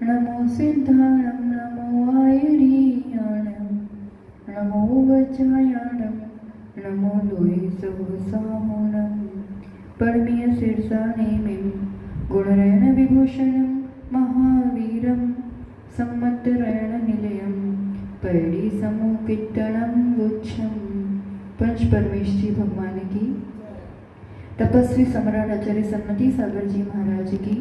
नमो सिद्धाणं नमो आयुरीयाणं नमो वज्रायाणं नमो लोये सहसाहुणं परमीय शीर्षानेमिं गुणरेण विभूषणं महावीरं सम्मतरेण निलयं पैड़ी समूह कीर्तनम गुच्छम। पंच परमेश जी भगवान की, तपस्वी सम्राट आचार्य सन्मति सागर जी महाराज की,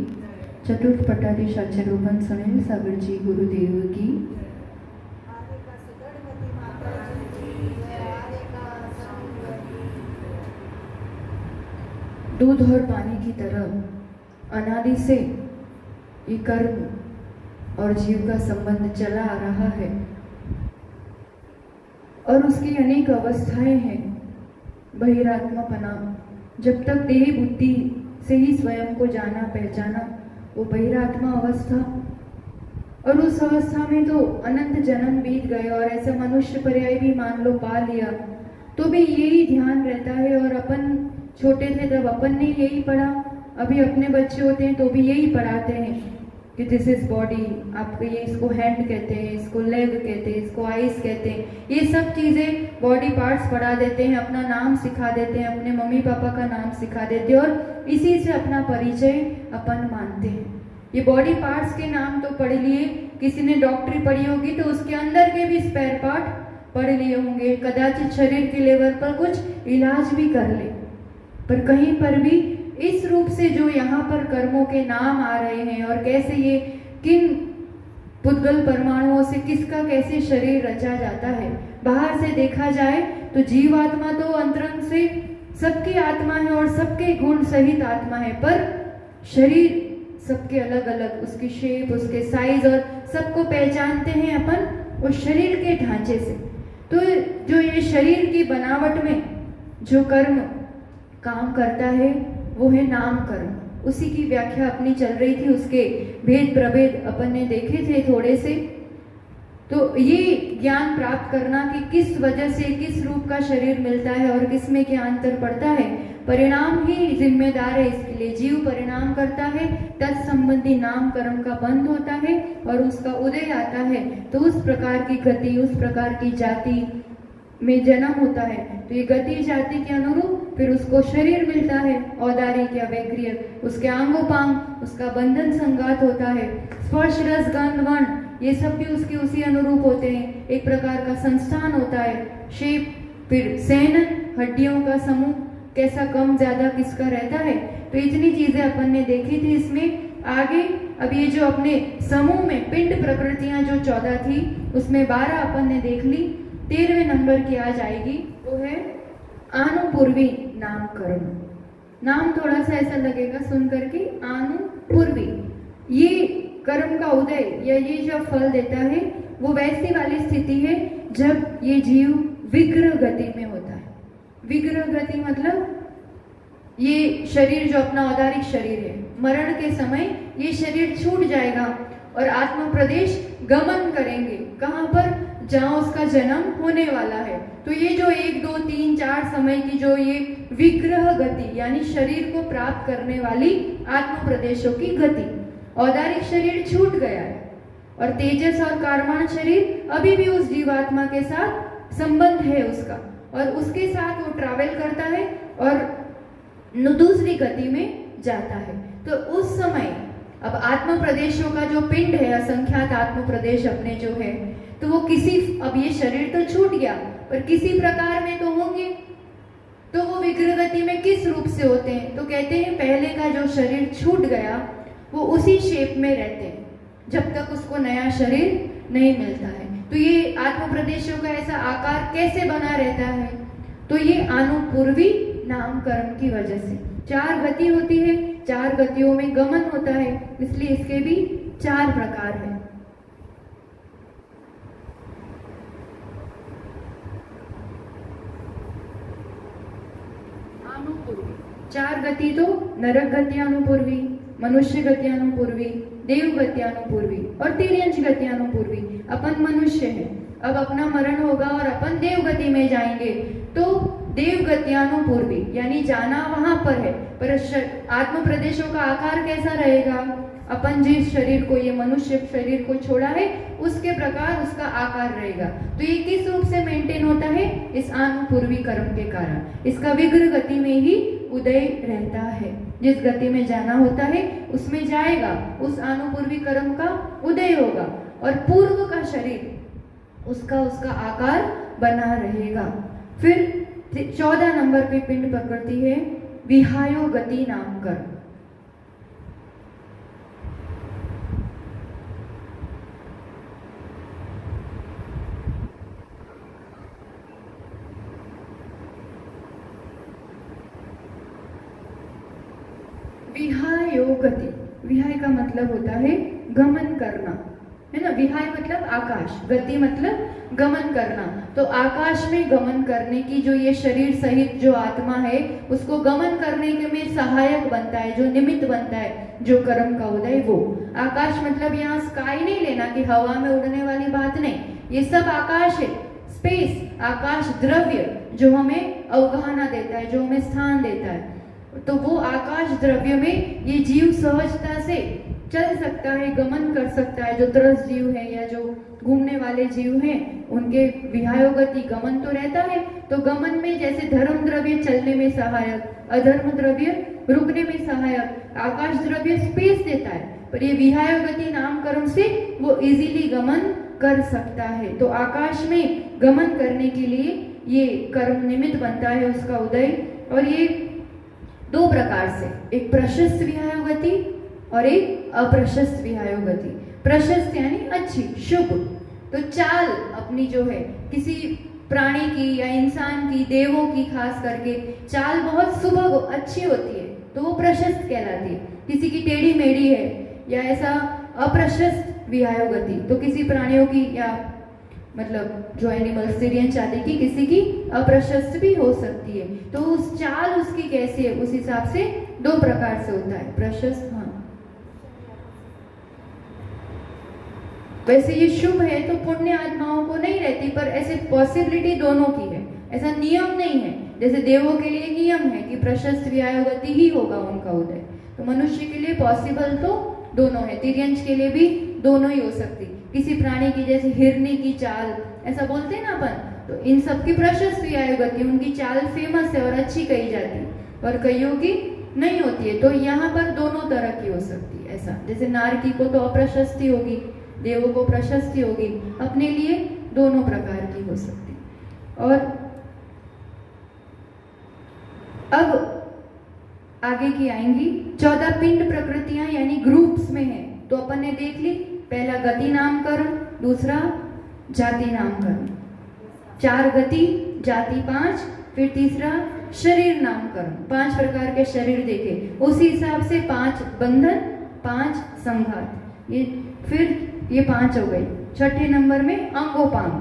चतुर्थ पट्टाधीश आचार्य सुनील सागर जी गुरुदेव की। दूध और पानी की तरह अनादि से ये कर्म और जीव का संबंध चला आ रहा है और उसकी अनेक अवस्थाएं हैं। बहिरात्मापना, जब तक देही बुद्धि से ही स्वयं को जाना पहचाना, वो बहिरात्मा अवस्था, और उस अवस्था में तो अनंत जन्म बीत गए और ऐसे मनुष्य पर्याय भी मान लो पा लिया, तो भी यही ध्यान रहता है। और अपन छोटे थे तब अपन ने यही पढ़ा, अभी अपने बच्चे होते हैं तो भी यही पढ़ाते हैं कि दिस इज बॉडी, आपको ये इसको हैंड कहते हैं, इसको लेग कहते हैं, इसको आइज कहते हैं। ये सब चीज़ें बॉडी पार्ट्स पढ़ा देते हैं, अपना नाम सिखा देते हैं, अपने मम्मी पापा का नाम सिखा देते हैं और इसी से अपना परिचय अपन मानते हैं। ये बॉडी पार्ट्स के नाम तो पढ़ लिए, किसी ने डॉक्टरी पढ़ी होगी तो उसके अंदर के भी स्पेयर पार्ट पढ़ लिए होंगे, कदाचित शरीर के लेवल पर कुछ इलाज भी कर ले, पर कहीं पर भी इस रूप से जो यहाँ पर कर्मों के नाम आ रहे हैं और कैसे ये किन पुद्गल परमाणुओं से किसका कैसे शरीर रचा जाता है, बाहर से देखा जाए तो जीवात्मा तो अंतरंग से सबकी आत्मा है और सबके गुण सहित आत्मा है, पर शरीर सबके अलग अलग, उसकी शेप, उसके साइज और सबको पहचानते हैं अपन उस शरीर के ढांचे से। तो जो ये शरीर की बनावट में जो कर्म काम करता है वो है नाम कर्म। उसी की व्याख्या अपनी चल रही थी, उसके भेद प्रभेद अपन ने देखे थे थोड़े से। तो ये ज्ञान प्राप्त करना कि किस वजह से किस रूप का शरीर मिलता है और किस में क्या अंतर पड़ता है, परिणाम ही जिम्मेदार है इसके लिए। जीव परिणाम करता है, तत्संबंधी नाम कर्म का बंध होता है और उसका उदय आता है, तो उस प्रकार की गति, उस प्रकार की जाति में जन्म होता है। तो ये गति जाति के अनुरूप फिर उसको शरीर मिलता है, औदारिक या वैक्रिय, उसके आंगोपांग, उसका बंधन संगात होता है, स्पर्श रस गंध वर्ण, ये सब भी उसके उसी अनुरूप होते हैं। एक प्रकार का संस्थान होता है, शेप, फिर सेनन, हड्डियों का समूह कैसा कम ज्यादा किसका रहता है। तो इतनी चीजें अपन ने देखी थी इसमें। आगे अब ये जो अपने समूह में पिंड प्रकृतियां जो 14 थी, उसमें 12 अपन ने देख ली। 13वें नंबर की आज आएगी, वो है आनुपूर्वी नाम कर्म। नाम थोड़ा सा ऐसा लगेगा सुन करके, आनुपूर्वी, ये कर्म का उदय या ये जो फल देता है वो वैसी वाली स्थिति है जब ये जीव विग्रह गति में होता है। विग्रह गति मतलब ये शरीर जो अपना औदारिक शरीर है, मरण के समय ये शरीर छूट जाएगा और आत्म प्रदेश गमन करेंगे। कहाँ पर? जहाँ उसका जन्म होने वाला है। तो ये जो 1, 2, 3, 4 समय की जो ये विग्रह गति यानी शरीर को प्राप्त करने वाली आत्म प्रदेशों की गति, औदारिक शरीर छूट गया है और तेजस और कार्माण शरीर अभी भी उस जीवात्मा के साथ संबंध है उसका, और उसके साथ वो ट्रैवल करता है और दूसरी गति में जाता है। तो उस समय अब आत्म प्रदेशों का जो पिंड है, असंख्यात आत्म प्रदेश अपने जो है, तो वो किसी, अब ये शरीर तो छूट गया पर किसी प्रकार में तो होंगे। तो वो विग्रह गति में किस रूप से होते हैं? तो कहते हैं पहले का जो शरीर छूट गया वो उसी शेप में रहते हैं जब तक उसको नया शरीर नहीं मिलता है। तो ये आत्म प्रदेशों का ऐसा आकार कैसे बना रहता है? तो ये आनुपूर्वी नाम कर्म की वजह से। 4 गति होती है, 4 गतियों में गमन होता है, इसलिए इसके भी 4 प्रकार हैं। अनुपूर्वी 4 गति तो नरक गति अनुपूर्वी, मनुष्य गति अनुपूर्वी, देव गति अनुपूर्वी और तिर्यंश गति अनुपूर्वी। अपन मनुष्य है, अब अपना मरण होगा और अपन देव गति में जाएंगे, तो देव गत्यानुपूर्वी, यानी जाना वहां पर है, पर आत्म प्रदेशों का आकार कैसा रहेगा? अपन जिस शरीर को, ये मनुष्य शरीर को छोड़ा है, उसके प्रकार उसका आकार रहेगा। तो ये किस रूप से मेंटेन होता है? इस अनुपूर्वी कर्म के कारण। इसका विग्रह गति में ही उदय रहता है। जिस गति में जाना होता है उसमें जाएगा, उस अनुपूर्वी कर्म का उदय होगा, और पूर्व का शरीर उसका आकार बना रहेगा। फिर 14 नंबर पे पिंड प्रकृति है विहायो गति नाम कर्म। विहायो गति, विहाय का मतलब होता है गमन करना, है ना। विहाय मतलब आकाश, गति मतलब गमन करना। तो आकाश में गमन करने की जो ये शरीर सहित जो आत्मा है, उसको गमन करने के में सहायक बनता है, जो निमित्त बनता है, जो कर्म का उदय वो। आकाश मतलब यहाँ स्काई नहीं लेना कि हवा में उड़ने वाली बात नहीं, ये सब आकाश है, स्पेस, आकाश द्रव्य जो हमें अवगाहना देता है, जो हमें स्थान देता है। तो वो आकाश द्रव्य में ये जीव सहजता से चल सकता है, गमन कर सकता है। जो त्रस जीव है या जो घूमने वाले जीव हैं, उनके विहायोगति गमन तो रहता है। तो गमन में जैसे धर्म द्रव्य चलने में सहायक, अधर्म द्रव्य रुकने में सहायक, आकाश द्रव्य स्पेस देता है, पर ये विहायोगति नाम कर्म से वो इजीली गमन कर सकता है। तो आकाश में गमन करने के लिए ये कर्म निमित्त बनता है उसका उदय। और ये दो प्रकार से, एक प्रशस्त विहायोगति और एक अप्रशस्त विहायोगति। प्रशस्त यानी अच्छी, शुभ। तो चाल अपनी जो है किसी प्राणी की या इंसान की, देवों की खास करके चाल बहुत सुबह अच्छी होती है, तो वो प्रशस्त कहलाती है। किसी की टेढ़ी मेढ़ी है या ऐसा अप्रशस्त विहायोगति, तो किसी प्राणियों की या मतलब जो एनिमल्स सीरियन आदि की, किसी की अप्रशस्त भी हो सकती है। तो उस चाल उसकी कैसी है, उस हिसाब से दो प्रकार से होता है, प्रशस्त। हाँ, वैसे ये शुभ है तो पुण्य आत्माओं को नहीं रहती, पर ऐसे पॉसिबिलिटी दोनों की है, ऐसा नियम नहीं है। जैसे देवों के लिए नियम है कि प्रशस्त विहायोगति ही होगा उनका उदय, तो मनुष्य के लिए पॉसिबल तो दोनों है, तिर्यंश के लिए भी दोनों ही हो सकती। किसी प्राणी की जैसे हिरनी की चाल, ऐसा बोलते हैं ना अपन, तो इन सब की प्रशस्त विहायोगति, उनकी चाल फेमस है और अच्छी कही जाती है, और कईयों की नहीं होती है। तो यहाँ पर दोनों तरह की हो सकती है। ऐसा जैसे नारकी को तो अप्रशस्ति होगी, देवों को प्रशस्ति होगी, अपने लिए दोनों प्रकार की हो सकती। और अब आगे की आएंगी 14 पिंड प्रकृतियां, यानी ग्रुप्स में है। तो अपन ने देख ली, पहला गति नाम कर्म, दूसरा जाति नाम कर्म, 4 गति, जाति 5, फिर तीसरा शरीर नाम कर्म, 5 प्रकार के शरीर देखे। उसी हिसाब से 5 बंधन, 5 संघात, ये फिर ये 5 हो गए। छठे नंबर में अंगोपांग,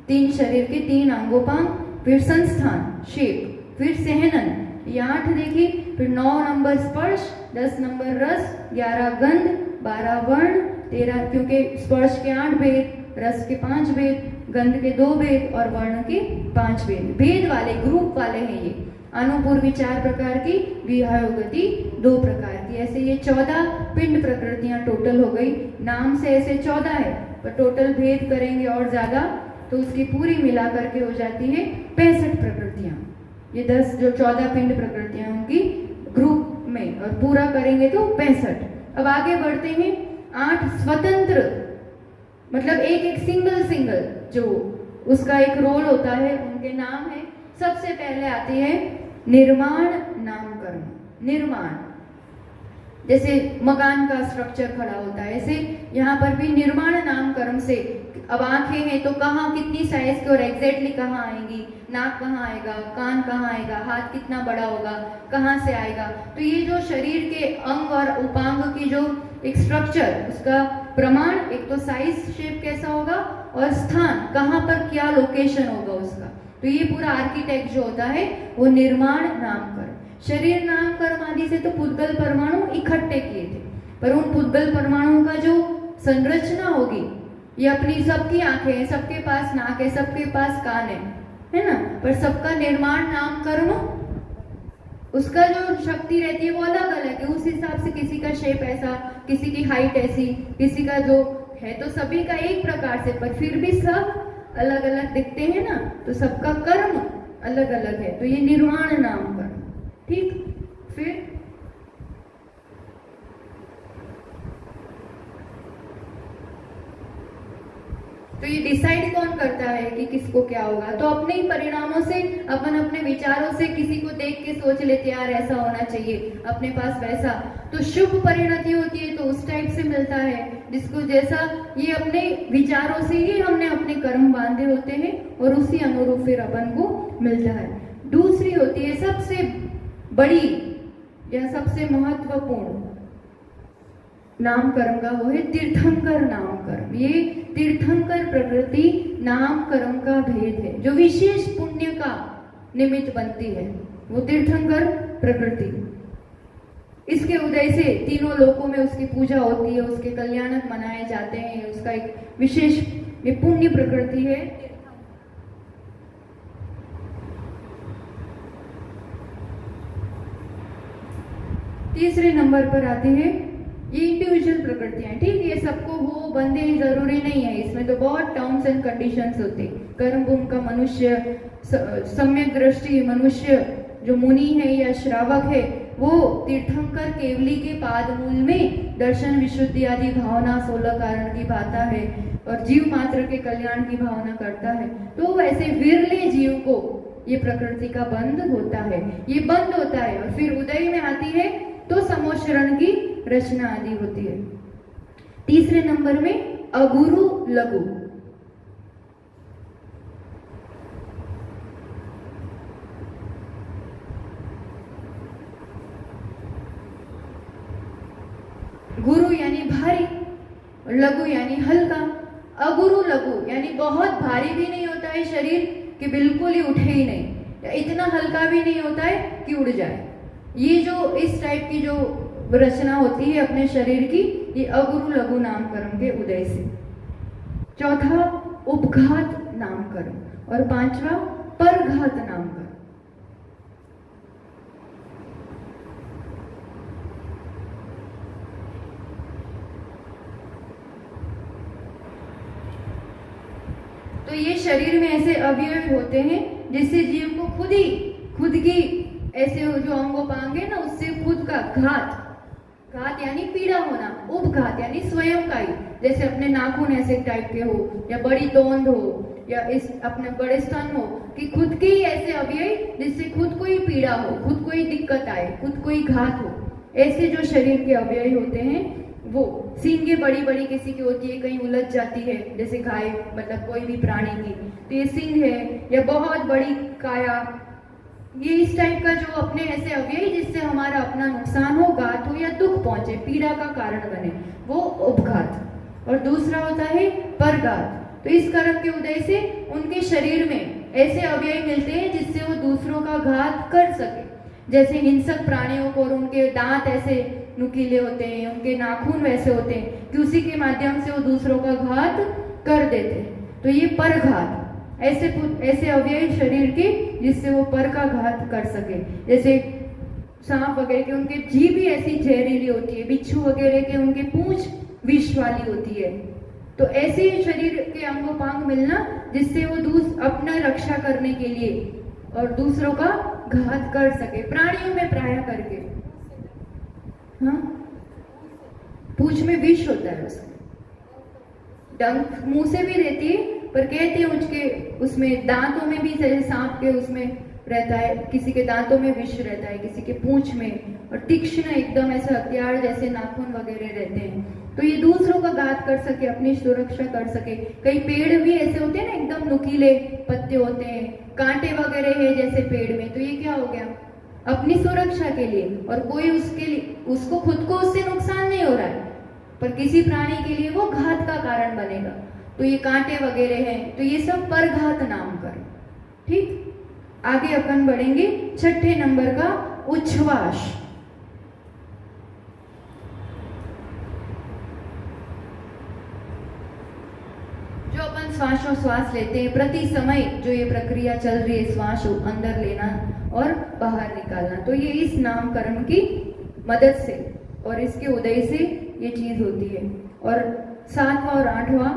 3 शरीर के 3 अंगोपांग, फिर संस्थान शेप, फिर सहनन, ये 8 देखी। फिर 9 नंबर स्पर्श, 10 नंबर रस, 11 गंध, 12 वर्ण, 13 क्योंकि स्पर्श के 8 भेद, रस के 5 भेद, गंध के 2 भेद और वर्ण के 5 भेद। भेद वाले, ग्रुप वाले हैं ये। अनुपूर्वी 4 प्रकार की, विहायोगति 2 प्रकार की। ऐसे ये 14 पिंड प्रकृतियां टोटल हो गई। नाम से ऐसे 14 है, पर टोटल भेद करेंगे और ज्यादा तो उसकी पूरी मिला करके हो जाती है 65 प्रकृतियां। ये 10 जो 14 पिंड प्रकृतियां उनकी ग्रुप में, और पूरा करेंगे तो 65। अब आगे बढ़ते हैं। 8 स्वतंत्र, मतलब एक सिंगल जो उसका एक रोल होता है, उनके नाम है। सबसे पहले आती है निर्माण नाम कर्म। निर्माण, जैसे मकान का स्ट्रक्चर खड़ा होता है, ऐसे यहाँ पर भी निर्माण नाम कर्म से, अब आंखें हैं तो कहाँ कितनी साइज की और एग्जैक्टली कहाँ आएंगी, नाक कहाँ आएगा, कान कहाँ आएगा, हाथ कितना बड़ा होगा, कहाँ से आएगा। तो ये जो शरीर के अंग और उपांग की जो एक स्ट्रक्चर, उसका प्रमाण, एक तो साइज शेप कैसा होगा और स्थान कहाँ पर क्या लोकेशन होगा उसका। तो ये पूरा आर्किटेक्ट जो होता है वो निर्माण नाम कर्म। शरीर नाम कर्म आदि से तो पुद्गल परमाणु इकट्ठे किए थे, पर उन पुद्गल परमाणुओं का जो संरचना होगी, ये अपनी सबकी आंखें हैं, सबके पास नाक है, सबके पास कान है, है ना, पर सबका निर्माण नाम कर्म, उसका जो शक्ति रहती है वो अलग अलग है। उस हिसाब से किसी का शेप ऐसा, किसी की हाइट ऐसी, किसी का जो है, तो सभी का एक प्रकार से, पर फिर भी सब अलग अलग दिखते हैं ना, तो सबका कर्म अलग अलग है। तो ये निर्वाण नाम कर्म। ठीक, फिर तो ये डिसाइड कौन करता है कि किसको क्या होगा? तो अपने ही परिणामों से, अपन अपने विचारों से किसी को देख के सोच लेते यार ऐसा होना चाहिए, अपने पास वैसा, तो शुभ परिणति होती है तो उस टाइप से मिलता है जिसको जैसा, ये अपने विचारों से ही हमने अपने कर्म बांधे होते हैं और उसी अनुरूप फिर अपन को मिलता है। दूसरी होती है सबसे बड़ी या सबसे महत्वपूर्ण नाम कर्म का, वो है तीर्थंकर नाम कर्म। ये तीर्थंकर प्रकृति नाम कर्म का भेद है, जो विशेष पुण्य का निमित्त बनती है, वो तीर्थंकर प्रकृति। इसके उदय से तीनों लोकों में उसकी पूजा होती है, उसके कल्याणक मनाए जाते हैं, उसका एक विशेष ये पुण्य प्रकृति है। तीसरे नंबर पर आते हैं ये इंडिविजुअल प्रकृतियां। ठीक, ये सबको वो बंदे जरूरी नहीं है, इसमें तो बहुत टर्म्स एंड कंडीशंस होते हैं। कर्म भूमि का मनुष्य, सम्यक दृष्टि मनुष्य, जो मुनि है या श्रावक है, वो तीर्थंकर केवली के पाद मूल में दर्शन विशुद्धि आदि भावना 16 कारण की भाता है और जीव मात्र के कल्याण की भावना करता है। तो वैसे विरले जीव को ये प्रकृति का बंध होता है, ये बंद होता है और फिर उदय में आती है तो समोशरण की रचना आदि होती है। तीसरे नंबर में अगुरु लघु। गुरु यानी भारी, लघु यानी हल्का। अगुरु लघु यानी बहुत भारी भी नहीं होता है शरीर कि बिल्कुल ही उठे ही नहीं, या इतना हल्का भी नहीं होता है कि उड़ जाए। ये जो इस टाइप की जो रचना होती है अपने शरीर की, ये अगुरु लघु नाम कर्म के उदय से। चौथा उपघात नाम कर्म और पांचवा परघात नाम कर्म। तो ये शरीर में ऐसे अवयव होते हैं जिससे जीव को खुद की ऐसे जो अंगोपांग है ना, उससे खुद का घात यानी पीड़ा होना, उपघात यानी स्वयं का ही, जैसे अपने नाखून ऐसे टाइप के हो या बड़ी तोंद हो या इस अपने बड़े स्तन हो, कि खुद के ही ऐसे अवयव जिससे खुद को ही पीड़ा हो, खुद को ही दिक्कत आए, खुद को ही घात हो, ऐसे जो शरीर के अवयव होते हैं वो। सींगे बड़ी बड़ी किसी की होती है, कहीं उलझ जाती है, जैसे गाय मतलब कोई भी प्राणी की, तो ये सींग है, या बहुत बड़ी काया, ये इस टाइप का जो अपने ऐसे अवयव जिससे हमारा अपना नुकसान हो, घात हो या दुख पहुंचे, पीड़ा का कारण बने, वो उपघात। और दूसरा होता है परघात। तो इस कर्म के उदय से उनके शरीर में ऐसे अवयव मिलते हैं जिससे वो दूसरों का घात कर सके, जैसे हिंसक प्राणियों को, और उनके दांत ऐसे नुकीले होते हैं, उनके नाखून वैसे होते हैं कि उसी के माध्यम से वो दूसरों का घात कर देते हैं। तो ये परघात, ऐसे अवयव शरीर के जिससे वो पर का घात कर सके, जैसे सांप वगैरह के उनके जीभ भी ऐसी जहरीली होती है, बिच्छू वगैरह के उनके पूंछ विष वाली होती है। तो ऐसे शरीर के अंगोपांग मिलना जिससे वो अपना रक्षा करने के लिए और दूसरों का घात कर सके, प्राणियों में प्राय करके। हाँ, पूंछ में विष होता है, उसमें डंक मुंह से भी रहती है, पर कहते हैं उसमें दांतों में भी, जैसे सांप के उसमें रहता है, किसी के दांतों में विष रहता है, किसी के पूंछ में, और तीक्ष्ण एकदम ऐसे हथियार जैसे नाखून वगैरह रहते हैं। तो ये दूसरों का घात कर सके, अपनी सुरक्षा कर सके। कई पेड़ भी ऐसे होते हैं ना, एकदम नुकीले पत्ते होते हैं, कांटे वगैरह है जैसे पेड़ में, तो ये क्या हो गया, अपनी सुरक्षा के लिए, और कोई उसको खुद को उससे नुकसान नहीं हो रहा है, पर किसी प्राणी के लिए वो घात का कारण बनेगा। तो ये कांटे वगैरह हैं, तो ये सब परघात नाम कर्म। ठीक, आगे अपन बढ़ेंगे। छठे नंबर का उच्छ्वास। जो अपन श्वासोश्वास लेते हैं, प्रति समय जो ये प्रक्रिया चल रही है, श्वास अंदर लेना और बाहर निकालना, तो ये इस नामकरण की मदद से और इसके उदय से ये चीज होती है। और 7वां और 8वां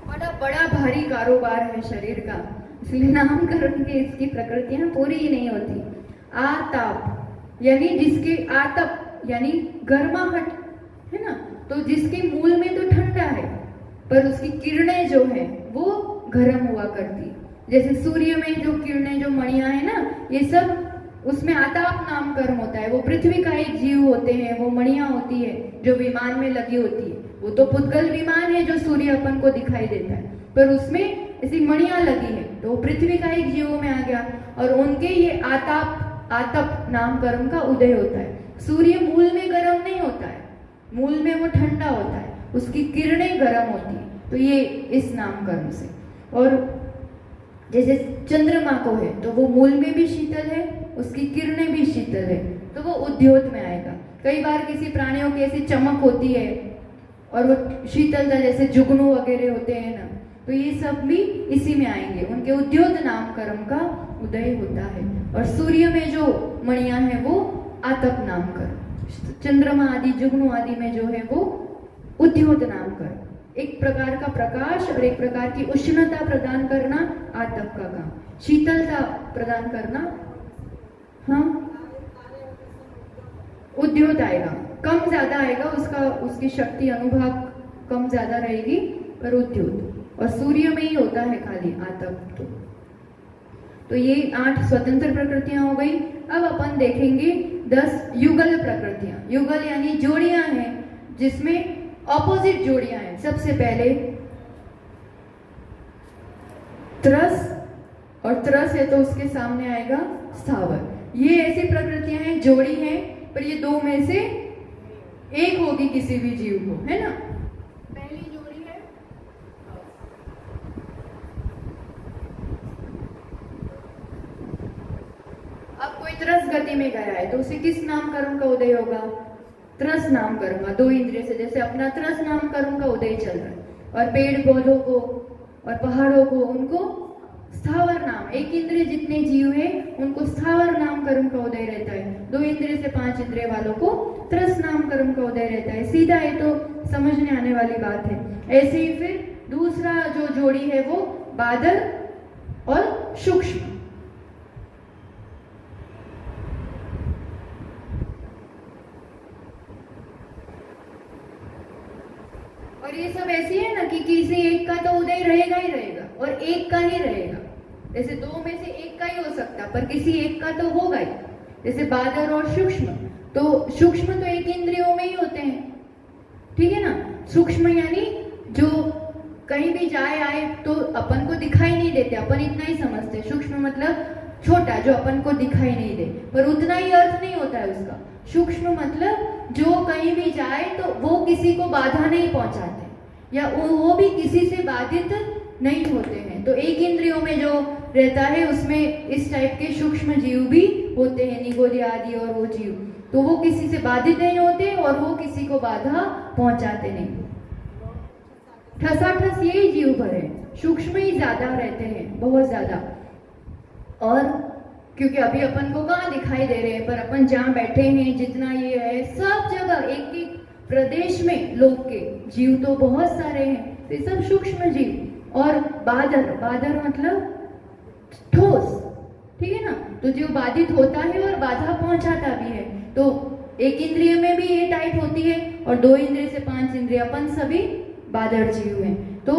आता बड़ा भारी कारोबार है शरीर का, इसलिए नामकरण के इसकी प्रकृतियां पूरी ही नहीं होती। आताप यानी जिसके आतप यानी गर्माहट है ना, तो जिसके मूल में तो ठंडा है पर उसकी किरणें जो है वो गर्म हुआ करती। जैसे सूर्य में जो किरणें जो मणियां है ना, ये सब उसमें आताप नामकरण होता है। वो पृथ्वी का एक जीव होते हैं, वो मणियां होती है जो विमान में लगी होती है। वो तो पुद्गल विमान है जो सूर्य अपन को दिखाई देता है, पर उसमें ऐसी मणियां लगी है, तो पृथ्वी का एक जीव में आ गया और उनके ये आतप नामकरण का उदय होता है। सूर्य मूल में गर्म नहीं होता है, मूल में वो ठंडा होता है, उसकी किरणें गर्म होती है, तो ये इस नामकरण से। और जैसे चंद्रमा को है तो वो मूल में भी शीतल है, उसकी किरणें भी शीतल है, तो वो उद्योत में आएगा। कई बार किसी प्राणियों की ऐसी चमक होती है और वो शीतलता, जैसे जुगनू वगैरह होते हैं ना, तो ये सब भी इसी में आएंगे, उनके उद्योत नामकरण का उदय होता है। और सूर्य में जो मणियां हैं वो आतप नामकरण, चंद्रमा आदि जुगनू आदि में जो है वो उद्योत नामकरण, एक प्रकार का प्रकाश और एक प्रकार की उष्णता प्रदान करना आतप का काम, शीतलता प्रदान करना हाँ उद्योत आएगा। कम ज्यादा आएगा, उसका उसकी शक्ति अनुभाग कम ज्यादा रहेगी, पर उद्योत। और सूर्य में ही होता है खाली आतप। तो ये 8 स्वतंत्र प्रकृतियां हो गई। अब अपन देखेंगे 10 युगल प्रकृतियां। युगल यानी जोड़ियां हैं जिसमें ऑपोजिट जोड़ियां हैं। सबसे पहले त्रस, और त्रस है तो उसके सामने आएगा स्थावर। ये ऐसी प्रकृतियां हैं, जोड़ी हैं, पर ये दो में से एक होगी किसी भी जीव को, है ना। पहली जोड़ी है अब कोई त्रस गति में गया है तो उसे किस नामकरण का उदय होगा? त्रस नामकरण का, 2 इंद्रिय से। जैसे अपना त्रस नामकरण का उदय चल रहा है, और पेड़ पौधों को और पहाड़ों को उनको स्थावर नाम, 1 इंद्रिय जितने जीव है उनको स्थावर नामकरण का उदय रहता है। 2 इंद्रिय से 5 इंद्रिय वालों को त्रस नामकरण का उदय रहता है। सीधा है तो समझने आने वाली बात है। ऐसे ही फिर दूसरा जो जोड़ी है वो बादर और सूक्ष्म। और ये सब ऐसी है ना कि किसी एक का तो उदय रहेगा ही रहेगा और एक का ही रहेगा। जैसे 2 में से एक का ही हो सकता, पर किसी एक का तो होगा ही। जैसे बादर और सूक्ष्म, तो सूक्ष्म तो 1 इंद्रियों में ही होते हैं, ठीक है ना। सूक्ष्म यानी जो कहीं भी जाए आए तो अपन को दिखाई नहीं देते, अपन इतना ही समझते। सूक्ष्म मतलब छोटा, जो अपन को दिखाई नहीं दे, पर उतना ही अर्थ नहीं होता है उसका। सूक्ष्म मतलब जो कहीं भी जाए तो वो किसी को बाधा नहीं पहुंचाते, या वो भी किसी से बाधित नहीं होते हैं। तो 1 इंद्रियों में जो रहता है उसमें इस टाइप के सूक्ष्म जीव भी होते हैं, निगोलिया आदि और वो जीव, तो वो किसी से बाधित नहीं होते और वो किसी को बाधा पहुंचाते नहीं। ठसाठस यही जीव भर है, सूक्ष्म ही ज्यादा रहते हैं, बहुत ज्यादा। और क्योंकि अभी अपन को कहाँ दिखाई दे रहे हैं, पर अपन जहाँ बैठे हैं, जितना ये है, सब जगह एक एक प्रदेश में लोग के जीव तो बहुत सारे हैं, तो ये सब सूक्ष्म जीव। और बादर, बादर मतलब ठोस, ठीक है ना। तो जो बाधित होता है और बाधा पहुंचाता भी है, तो 1 इंद्रिय में भी ये टाइप होती है, और 2 इंद्रिय से 5 इंद्रिय अपन सभी बादर जीव हैं। तो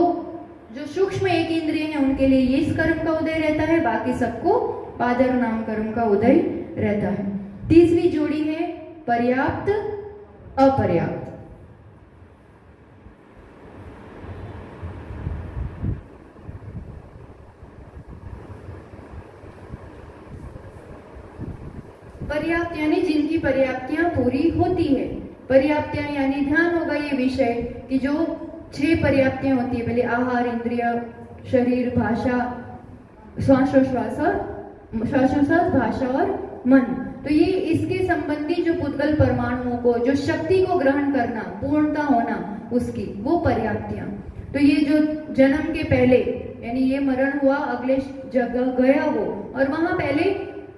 जो सूक्ष्म 1 इंद्रिय हैं उनके लिए ये इस कर्म का उदय रहता है, बाकी सबको बादर नाम कर्म का उदय रहता है। तीसरी जोड़ी है पर्याप्त अपर्याप्त। पर्याप्त यानी जिनकी पर्याप्तियां पूरी होती है। पर्याप्तियां यानी ध्यान होगा ये विषय कि जो 6 पर्याप्तियां होती है, पहले आहार, इंद्रिय, शरीर, भाषा, श्वासोश्वास, भाषा और मन। तो ये इसके संबंधी जो पुद्गल परमाणुओं को, जो शक्ति को ग्रहण करना, पूर्णता होना उसकी, वो पर्याप्तियां। तो ये जो जन्म के पहले, यानी ये मरण हुआ, अगले जगह गया वो, और वहां पहले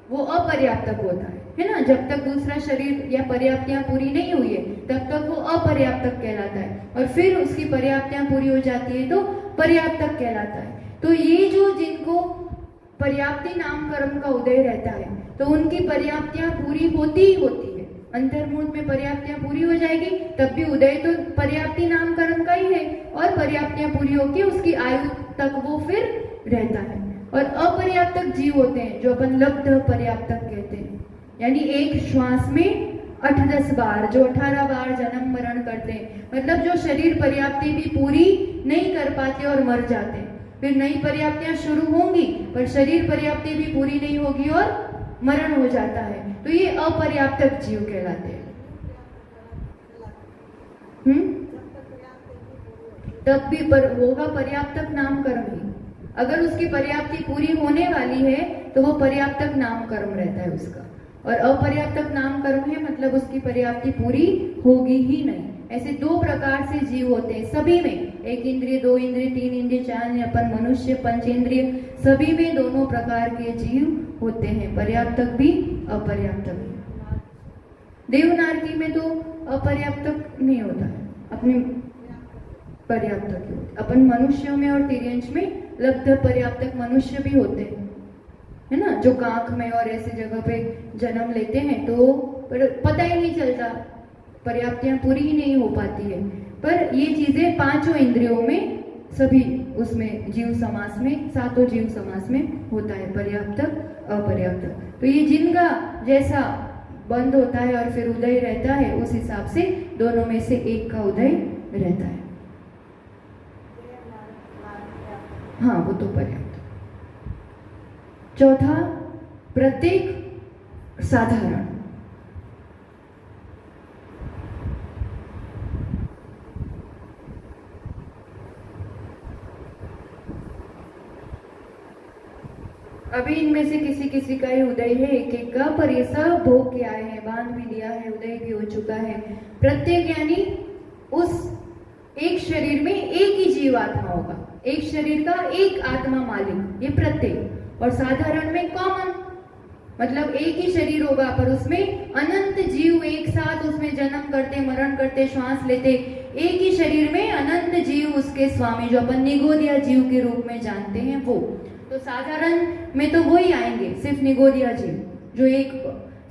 वो अपर्याप्तक होता है ना। जब तक दूसरा शरीर या पर्याप्तियां पूरी नहीं हुई है तब तक वो अपर्याप्तक कहलाता है, और फिर उसकी पर्याप्तियां पूरी हो जाती है तो पर्याप्तक कहलाता है। तो ये जो जिनको पर्याप्ति नाम कर्म का उदय रहता है तो उनकी पर्याप्तियां पूरी होती ही होती है। अंतर्मुख में पर्याप्तियां पूरी हो जाएगी तब भी उदय तो पर्याप्ति नाम कर्म का ही है, और पर्याप्तियां पूरी होकर उसकी आयु तक वो फिर रहता है। और अपर्याप्तक जीव होते हैं जो अपन लब्ध पर्याप्तक कहते हैं, यानी एक श्वास में 8-10 बार, जो 18 बार जन्म मरण करते हैं। मतलब जो शरीर पर्याप्ति भी पूरी नहीं कर पाते और मर जाते हैं। फिर नई पर्याप्तियां शुरू होंगी पर शरीर पर्याप्ति भी पूरी नहीं होगी और मरण हो जाता है, तो ये अपर्याप्तक जीव कहलाते हैं। तब भी पर होगा पर्याप्तक नाम कर्म ही। अगर उसकी पर्याप्ति पूरी होने वाली है तो वो पर्याप्तक नाम कर्म रहता है उसका, और अपर्याप्तक नाम कर्म है मतलब उसकी पर्याप्ति पूरी होगी ही नहीं। ऐसे दो प्रकार से जीव होते हैं सभी में, 1 इंद्रिय, 2 इंद्रिय, 3 इंद्रिय, 4 अपन मनुष्य, 5 इंद्रिय, सभी में दोनों प्रकार के जीव होते हैं, पर्याप्तक भी अपर्याप्तक भी। देवनारकी में तो अपर्याप्तक नहीं होता है, अपने पर्याप्तक ही होते। अपन मनुष्यों में और तिर्यंश में लब्ध पर्याप्तक मनुष्य भी होते हैं, है ना, जो कांख में और ऐसी जगह पे जन्म लेते हैं तो पता ही नहीं चलता, पर्याप्तियां पूरी ही नहीं हो पाती है। पर ये चीजें 5 इंद्रियों में सभी उसमें जीव समास में, 7 जीव समास में होता है, पर्याप्तक अपर्याप्तक। तो ये जिनका जैसा बंद होता है और फिर उदय रहता है उस हिसाब से दोनों में से एक का उदय रहता है। हाँ, वो तो पर्याप्त। चौथा, प्रत्येक साधारण। अभी इनमें से किसी किसी का ही उदय है, एक एक का, पर ये सब भोग के आए हैं, बांध भी लिया है, उदय भी हो चुका है। प्रत्येक यानी उस एक शरीर में एक ही जीवात्मा होगा, एक शरीर का एक आत्मा मालिक, ये प्रत्येक। और साधारण में कॉमन, मतलब एक ही शरीर होगा पर उसमें अनंत जीव एक साथ उसमें जन्म करते, मरण करते, श्वास लेते, एक ही शरीर में अनंत जीव उसके स्वामी, जो अपन निगोदिया जीव के रूप में जानते हैं वो। तो साधारण में तो वही आएंगे, सिर्फ निगोदिया जीव जो एक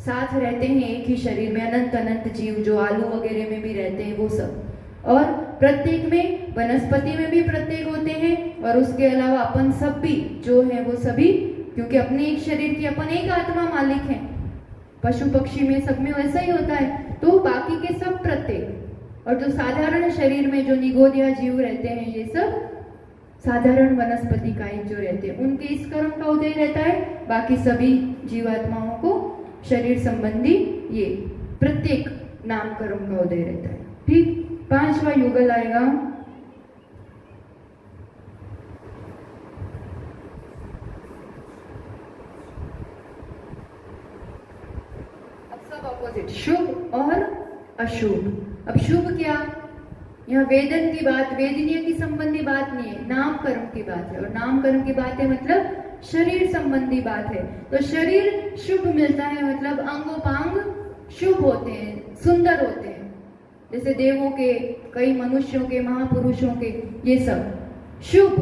साथ रहते हैं एक ही शरीर में, अनंत अनंत जीव जो आलू वगैरह में भी रहते हैं वो सब। और प्रत्येक में, वनस्पति में भी प्रत्येक होते हैं, और उसके अलावा अपन सब भी जो है वो सभी, क्योंकि अपने एक शरीर की अपन एक आत्मा मालिक हैं। पशु पक्षी में सब में वैसा ही होता है, तो बाकी के सब प्रत्येक। और जो साधारण शरीर में जो निगोदिया जीव रहते हैं ये सब साधारण वनस्पति कायिक जो रहते हैं उनके इस कर्म का उदय रहता है। बाकी सभी जीवात्माओं को शरीर संबंधी ये प्रत्येक नाम कर्म का उदय रहता है। ठीक, 5वां युगल आएगा अपोजिट, शुभ और अशुभ। अब शुभ क्या, यहाँ वेदन की बात, वेदनीय की संबंधी बात नहीं है, नाम कर्म की बात है। और नाम कर्म की बात है मतलब शरीर संबंधी बात है। तो शरीर शुभ मिलता है मतलब अंगोपांग शुभ होते हैं, सुंदर होते हैं, जैसे देवों के, कई मनुष्यों के, महापुरुषों के, ये सब शुभ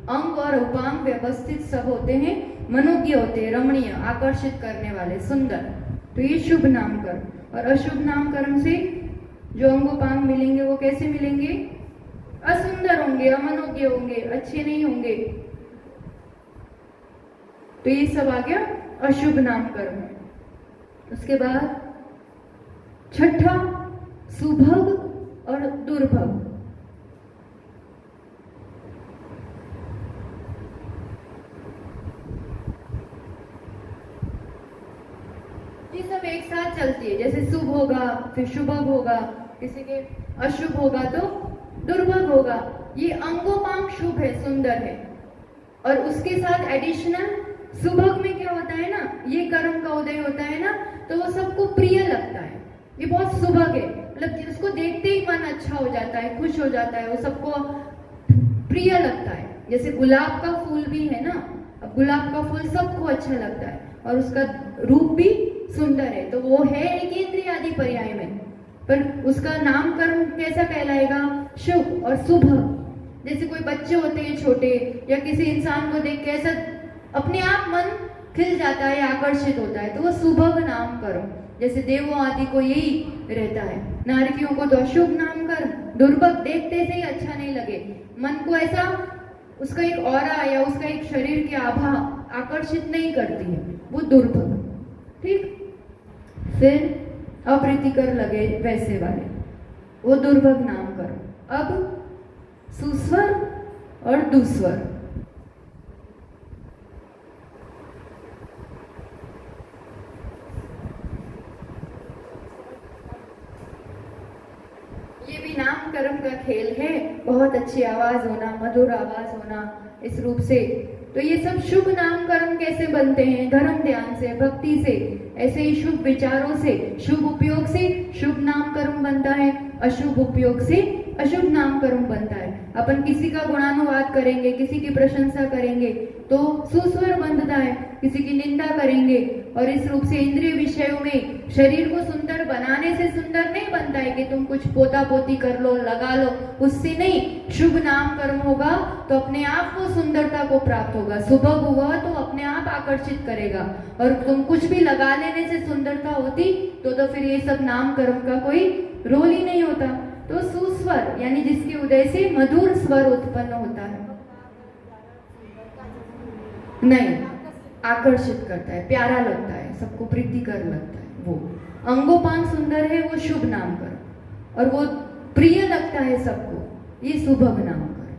अंग और उपांग व्यवस्थित सब होते हैं, मनोज्ञ होते हैं, रमणीय, आकर्षित करने वाले, सुंदर। तो ये शुभ नाम कर्म। और अशुभ नाम कर्म से जो अंगोपांग मिलेंगे वो कैसे मिलेंगे, असुंदर होंगे, अमनोज्ञ होंगे, अच्छे नहीं होंगे। तो ये सब आ गया अशुभ नाम कर्म। उसके बाद 6ठा, सुभग और दुर्भग। ये सब एक साथ चलती है, जैसे शुभ होगा फिर शुभग होगा, किसी के अशुभ होगा तो दुर्भग होगा। ये अंगोपांग शुभ है, सुंदर है, और उसके साथ एडिशनल सुभग में क्या होता है ना, ये कर्म का उदय होता है ना, तो वो सबको प्रिय लगता है। ये बहुत सुभग है, मतलब उसको देखते ही मन अच्छा हो जाता है, खुश हो जाता है, वो सबको प्रिय लगता है। जैसे गुलाब का फूल भी है ना, अब गुलाब का फूल सबको अच्छा लगता है और उसका रूप भी सुंदर है, तो वो है एक इंद्रिय आदि पर्याय में, पर उसका नामकरण कैसा कहलाएगा? शुभ और शुभ। जैसे कोई बच्चे होते हैं छोटे, या किसी इंसान को देख के ऐसा अपने आप मन खिल जाता है, आकर्षित होता है, तो वो शुभग नामकरण। जैसे देवों आदि को यही रहता है। नारकियों को तो अशुभ नामकरण, दुर्भग, देखते से ही अच्छा नहीं लगे, मन को ऐसा उसका एक ऑरा या उसका एक शरीर की आभा आकर्षित नहीं करती है, वो दुर्भग। ठीक, फिर अप्रीतिकर लगे वैसे वाले, वो दुर्भग नामकरण। अब सुस्वर और दुस्वर। ये भी नामकरण का खेल है, बहुत अच्छी आवाज होना, मधुर आवाज होना इस रूप से। तो ये सब शुभ नामकरण कैसे बनते हैं? धर्म ध्यान से, भक्ति से, ऐसे ही शुभ विचारों से, शुभ उपयोग से शुभ नामकरण बनता है, अशुभ उपयोग से अशुभ नामकरण बनता है। अपन किसी का गुणानुवाद करेंगे, किसी की प्रशंसा करेंगे तो सुस्वर बनता है, किसी की निंदा करेंगे, और इस रूप से इंद्रिय विषयों में शरीर को सुंदर बनाने से सुंदर नहीं बनता है कि तुम कुछ पोता पोती कर लो, लगा लो, उससे नहीं। शुभ नामकरण होगा तो अपने आप को सुंदरता को प्राप्त होगा, सुभग हुआ तो अपने आप आकर्षित करेगा, और तुम कुछ भी लगा लेने से सुंदरता होती तो फिर ये सब नामकरण का कोई रोल ही नहीं होता। तो सुस्वर यानी जिसके उदय से मधुर स्वर उत्पन्न होता है, नहीं, आकर्षित करता है, प्यारा लगता है, सबको प्रीतिकर लगता है, वो अंगोपांग सुंदर है, वो शुभ नामकरण, और वो प्रिय लगता है सबको, ये सुभग नामकरण।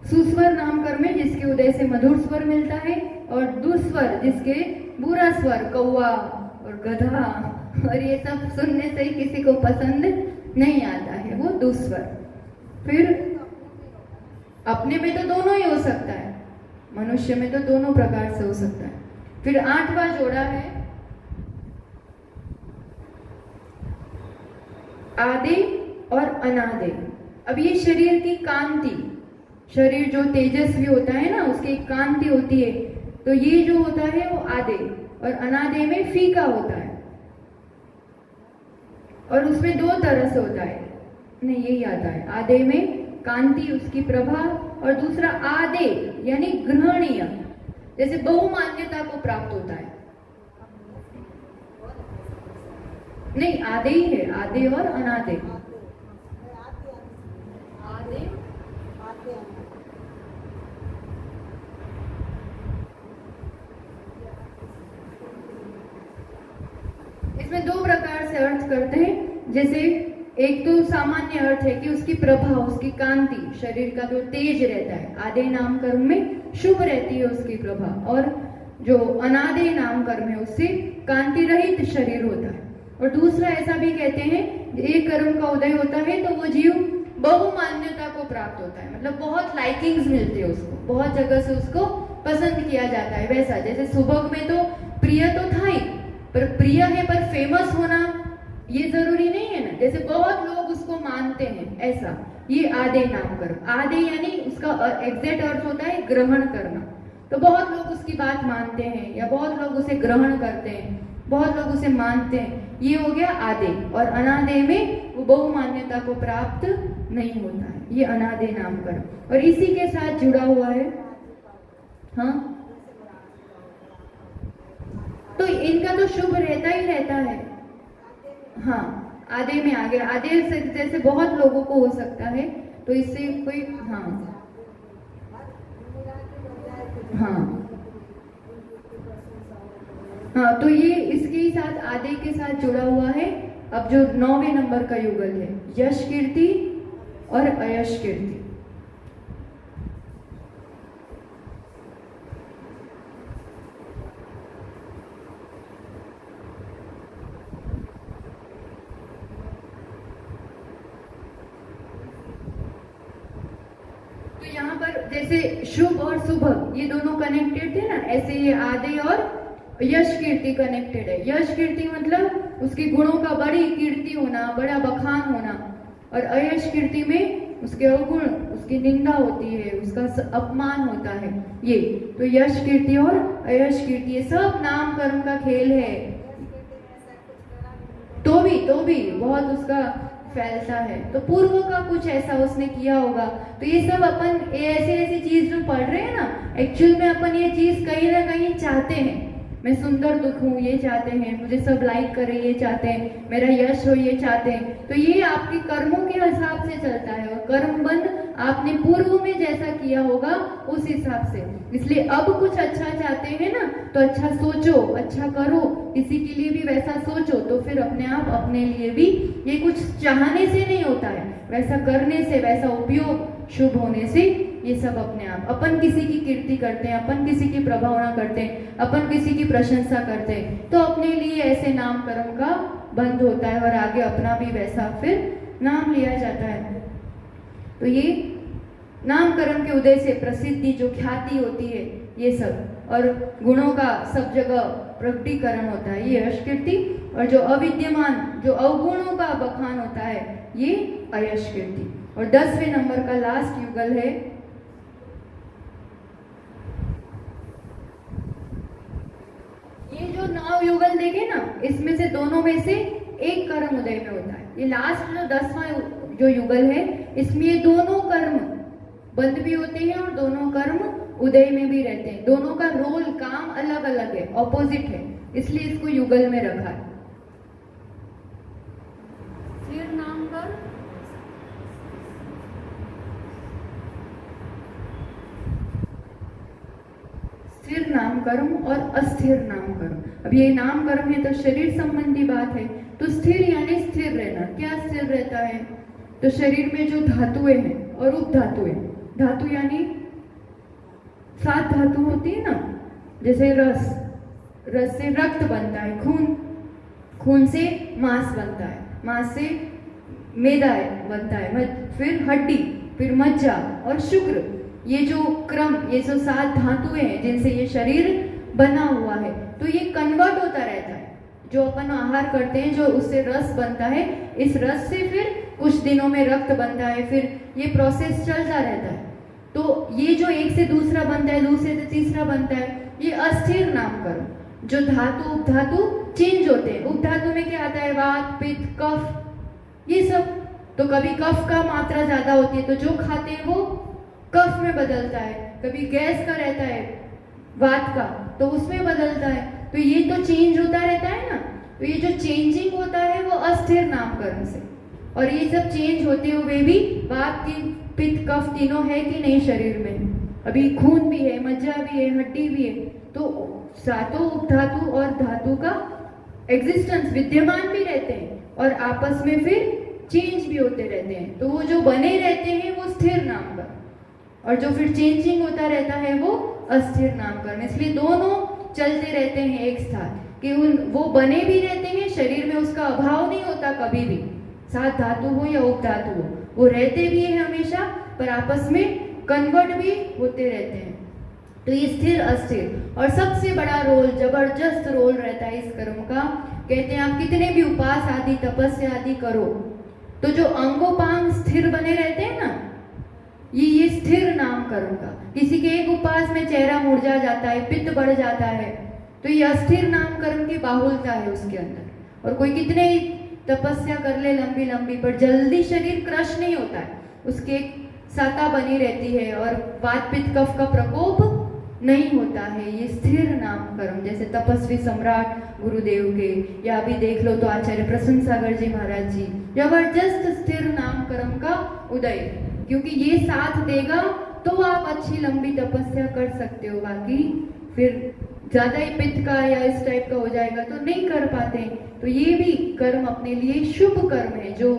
सुस्वर नामकरण में जिसके उदय से मधुर स्वर मिलता है, और दुस्वर जिसके बुरा स्वर, कौवा और गधा और ये सब सुनने से ही किसी को पसंद नहीं आता है, वो दुस्वर। फिर अपने में तो दोनों ही हो सकता है, मनुष्य में तो दोनों प्रकार से हो सकता है। फिर 8वां जोड़ा है आदे और अनादे। अब ये शरीर की कांति, शरीर जो तेजस्वी होता है ना, उसकी एक कांति होती है, तो ये जो होता है वो आदे, और अनादे में फीका होता है, और उसमें 2 तरह से होता है, नहीं यही आता है, आदे में कांति, उसकी प्रभा, और दूसरा आदे यानी ग्रहणीय, जैसे बहुमान्यता को प्राप्त होता है। नहीं, आदे ही है, आदे और अनादे। आदे इसमें 2 प्रकार से अर्थ करते हैं। जैसे एक तो सामान्य अर्थ है कि उसकी प्रभा, उसकी कांति, शरीर का जो तेज रहता है, आदे नामकरण में शुभ रहती है उसकी प्रभा, और जो अनादे नामकरण है उससे कांति रहित शरीर होता है। और दूसरा ऐसा भी कहते हैं, एक कर्म का उदय होता है तो वो जीव बहुमान्यता को प्राप्त होता है, मतलब बहुत लाइकिंग्स मिलती है उसको, बहुत जगह से उसको पसंद किया जाता है। वैसा जैसे सुभग में तो प्रिय तो था ही, पर प्रिय है पर फेमस होना ये जरूरी नहीं है ना, जैसे बहुत लोग उसको मानते हैं, ऐसा ये आदे नामकरण। आदे यानी उसका एग्जैक्ट अर्थ होता है ग्रहण करना, तो बहुत लोग उसकी बात मानते हैं या बहुत लोग उसे ग्रहण करते हैं, बहुत लोग उसे मानते हैं, ये हो गया आदे। और अनादे में वो बहुमान्यता को प्राप्त नहीं होता है, ये अनादे नामकरण। और इसी के साथ जुड़ा हुआ है, हाँ, तो इनका तो शुभ रहता ही रहता है। हाँ, आधे में आ गया, आधे से जैसे बहुत लोगों को हो सकता है, तो इससे कोई, हाँ हाँ हाँ, तो ये इसके साथ आधे के साथ जुड़ा हुआ है। अब जो 9वें नंबर का युगल है, यश कीर्ति और अयश कीर्ति। जैसे शुभ और सुभग ये दोनों कनेक्टेड थे ना, ऐसे ये आदि और यश कीर्ति कनेक्टेड है। यश कीर्ति मतलब उसके गुणों का बड़ी कीर्ति होना, बड़ा बखान होना, और अयश कीर्ति में उसके अवगुण, उसकी निंदा होती है, उसका अपमान होता है। ये तो यश कीर्ति और अयश कीर्ति ये सब नाम कर्म का खेल है। तो भी बहुत उसका फैलता है। तो पूर्व का कुछ ऐसा उसने किया होगा। तो ये सब अपन ऐसी चीज जो पढ़ रहे हैं ना, एक्चुअल में अपन ये चीज कहीं ना कहीं चाहते हैं। मैं सुंदर दिखूं ये चाहते हैं, मुझे सब लाइक करे ये चाहते हैं, मेरा यश हो ये चाहते हैं। तो ये आपके कर्मों के हिसाब से चलता है, और कर्म बंध आपने पूर्व में जैसा किया होगा उस हिसाब से। इसलिए अब कुछ अच्छा चाहते हैं ना, तो अच्छा सोचो, अच्छा करो, किसी के लिए भी वैसा सोचो, तो फिर अपने आप अपने लिए भी ये कुछ चाहने से नहीं होता है, वैसा करने से, वैसा उपयोग शुभ होने से ये सब अपने आप। अपन किसी की कीर्ति करते हैं, अपन किसी की प्रभावना करते हैं, अपन किसी की प्रशंसा करते हैं, तो अपने लिए ऐसे नाम कर्म का बंद होता है, और आगे अपना भी वैसा फिर नाम लिया जाता है। तो ये नाम कर्म के उदय से प्रसिद्धि, जो ख्याति होती है, ये सब, और गुणों का सब जगह प्रकटीकरण होता है, ये यश कीर्ति। और जो अविद्यमान, जो अवगुणों का बखान होता है, ये अयश कीर्ति। और 10वें नंबर का लास्ट युगल है ये जो 9 युगल देखे ना, इसमें से दोनों में से एक कर्म उदय में होता है। ये लास्ट जो 10वां जो युगल है, इसमें ये दोनों कर्म बंद भी होते हैं और दोनों कर्म उदय में भी रहते हैं। दोनों का रोल, काम अलग अलग है, ऑपोजिट है, इसलिए इसको युगल में रखा है। स्थिर नाम कर, स्थिर नाम कर्म और अस्थिर नाम कर्म। अब ये नाम कर्म है तो शरीर संबंधी बात है। तो स्थिर यानी स्थिर रहना। क्या स्थिर रहता है? तो शरीर में जो धातुएं हैं और उपधातुएं, धातु यानी 7 धातु होती है ना, जैसे रस, रस से रक्त बनता है, खून, खून से मांस बनता है, मांस से मेदा बनता है, फिर हड्डी, फिर मज्जा और शुक्र। ये जो क्रम, ये जो 7 धातुएं हैं जिनसे ये शरीर बना हुआ है, तो ये कन्वर्ट होता रहता है। जो अपन आहार करते हैं, जो उससे रस बनता है, इस रस से फिर कुछ दिनों में रक्त बनता है, फिर ये प्रोसेस चलता रहता है। तो ये जो एक से दूसरा बनता है, दूसरे से तीसरा बनता है, ये अस्थिर नाम कर्म। जो धातु उपधातु चेंज होते हैं। उपधातु में क्या आता है? वात, पित्त, कफ, ये सब। तो कभी कफ का मात्रा ज्यादा होती है तो जो खाते हैं वो कफ में बदलता है, कभी गैस का रहता है, वात का, तो उसमें बदलता है। तो ये तो चेंज होता रहता है ना। तो ये जो चेंजिंग होता है वो अस्थिर नाम कर्म से। और ये सब चेंज होते हुए भी वात, पित्त, कफ तीनों है कि नहीं शरीर में? अभी खून भी है, मज्जा भी है, हड्डी भी है। तो सातों उपधातु और धातु का एग्जिस्टेंस, विद्यमान भी रहते हैं और आपस में फिर चेंज भी होते रहते हैं। तो वो जो बने रहते हैं वो स्थिर नाम कर्म, और जो फिर चेंजिंग होता रहता है वो अस्थिर नाम कर्म। इसलिए दोनों चलते रहते हैं एक साथ, कि वो बने भी रहते हैं, शरीर में उसका अभाव नहीं होता कभी भी, 7 धातु हो या उपधातु हो, वो रहते भी हैं हमेशा, पर आपस में कन्वर्ट भी होते रहते हैं। तो ये स्थिर अस्थिर। और सबसे बड़ा रोल, जबरदस्त रोल रहता है इस कर्म का। कहते हैं आप कितने भी उपास आदि, तपस्या आदि करो, तो जो अंगोपांग स्थिर बने रहते हैं ना, ये स्थिर नाम कर्म का। किसी के एक उपास में चेहरा मुरझा जाता है, पित्त बढ़ जाता है, तो ये अस्थिर नाम कर्म की बाहुलता है उसके अंदर। और कोई कितने ही तपस्या कर ले लंबी लंबी, पर जल्दी शरीर क्रश नहीं होता है, उसकी एक सत्ता बनी रहती है और वात पित्त कफ का प्रकोप नहीं होता है। ये स्थिर नाम कर्म, जैसे तपस्वी सम्राट गुरुदेव के, या अभी देख लो तो आचार्य प्रसन्न सागर जी महाराज जी, जबरदस्त स्थिर नाम कर्म का उदय। क्योंकि ये साथ देगा तो आप अच्छी लंबी तपस्या कर सकते हो, बाकी फिर ज्यादा ही पित्त का या इस टाइप का हो जाएगा तो नहीं कर पाते। तो ये भी कर्म अपने लिए शुभ कर्म है, जो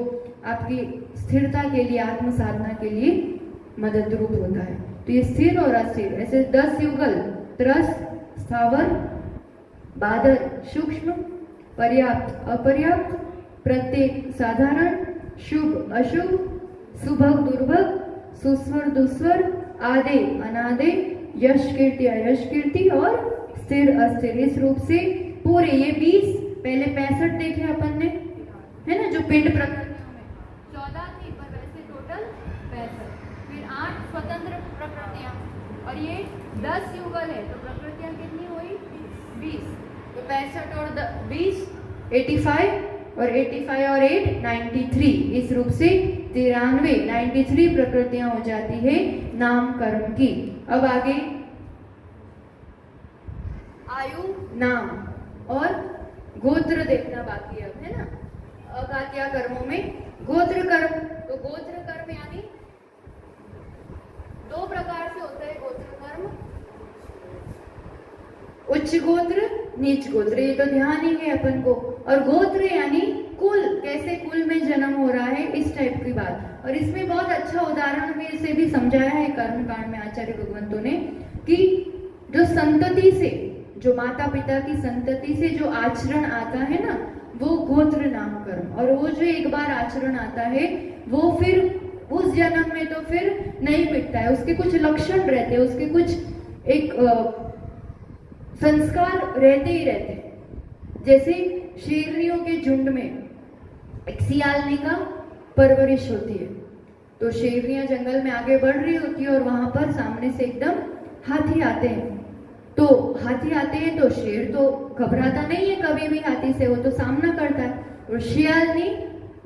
आपकी स्थिरता के लिए, आत्म साधना के लिए मदद रूप होता है। तो ये स्थिर और अस्थिर, ऐसे 10 युगल, त्रस, स्थावर, बादर, सूक्ष्म, पर्याप्त, अपर्याप्त, प्रत्येक, साधारण, शुभ, अशुभ, सुभग, दुर्भग, सुस्वर दुस्वर, आदे अनादे, यश कीर्ति अयश कीर्ति और स्थिर अस्थिर। इस रूप से पूरे ये 20, पहले 65 देखे अपन ने, है ना, जो पिंड प्रकृतियों में 14 थी पर वैसे टोटल 65, फिर 8 स्वतंत्र प्रकृतियां और ये 10 युगल है, तो प्रकृतियां कितनी हुई 20, तो 65 और 20 85 और 85 और 8 93। इस रूप से 93 प्रकृतियां हो जाती है नाम कर्म की। अब आगे आयु, नाम और गोत्र देखना बाकी अब, है ना। अघात्या कर्मों में गोत्र कर्म, तो गोत्र कर्म यानी 2 प्रकार से होता है गोत्र कर्म, उच्च गोत्र नीच गोत्र, ये तो ध्यान ही है अपन को। और गोत्र यानी कुल, कैसे कुल में जन्म हो रहा है, इस टाइप की बात। और इसमें बहुत अच्छा उदाहरण में से भी समझाया है कर्म कांड में आचार्य भगवंतों ने, कि जो संतति से, जो माता पिता की संतति से जो आचरण आता है ना, वो गोत्र नाम कर्म। और वो जो एक बार आचरण आता है वो फिर उस जन्म में तो फिर नहीं मिटता है, उसके कुछ लक्षण रहते हैं, उसके कुछ एक संस्कार रहते ही रहते हैं। जैसे शेरनियों के झुंड में एक सियालनी का परवरिश होती है, तो शेरनियां जंगल में आगे बढ़ रही होती है और वहां पर सामने से एकदम हाथी आते हैं। तो हाथी आते हैं तो शेर तो घबराता नहीं है कभी भी हाथी से, वो तो सामना करता है, और शियालनी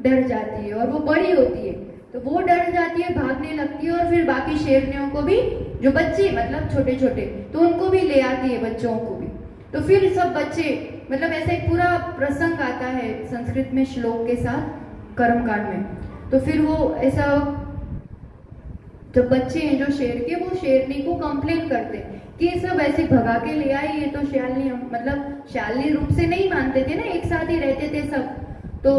डर जाती है और वो बड़ी होती है, तो वो डर जाती है, भागने लगती है और फिर बाकी शेरनियों को भी, जो बच्चे मतलब छोटे छोटे, तो उनको भी ले आती है, बच्चों को भी। तो फिर सब बच्चे, मतलब ऐसा एक पूरा प्रसंग आता है संस्कृत में श्लोक के साथ कर्मकांड में। तो फिर वो ऐसा, जब बच्चे हैं जो शेर के, वो शेरनी को कंप्लेन करते हैं कि ये सब ऐसे भगा के ले आई, ये तो शियालनी, मतलब शियालनी रूप से नहीं मानते थे ना, एक साथ ही रहते थे सब, तो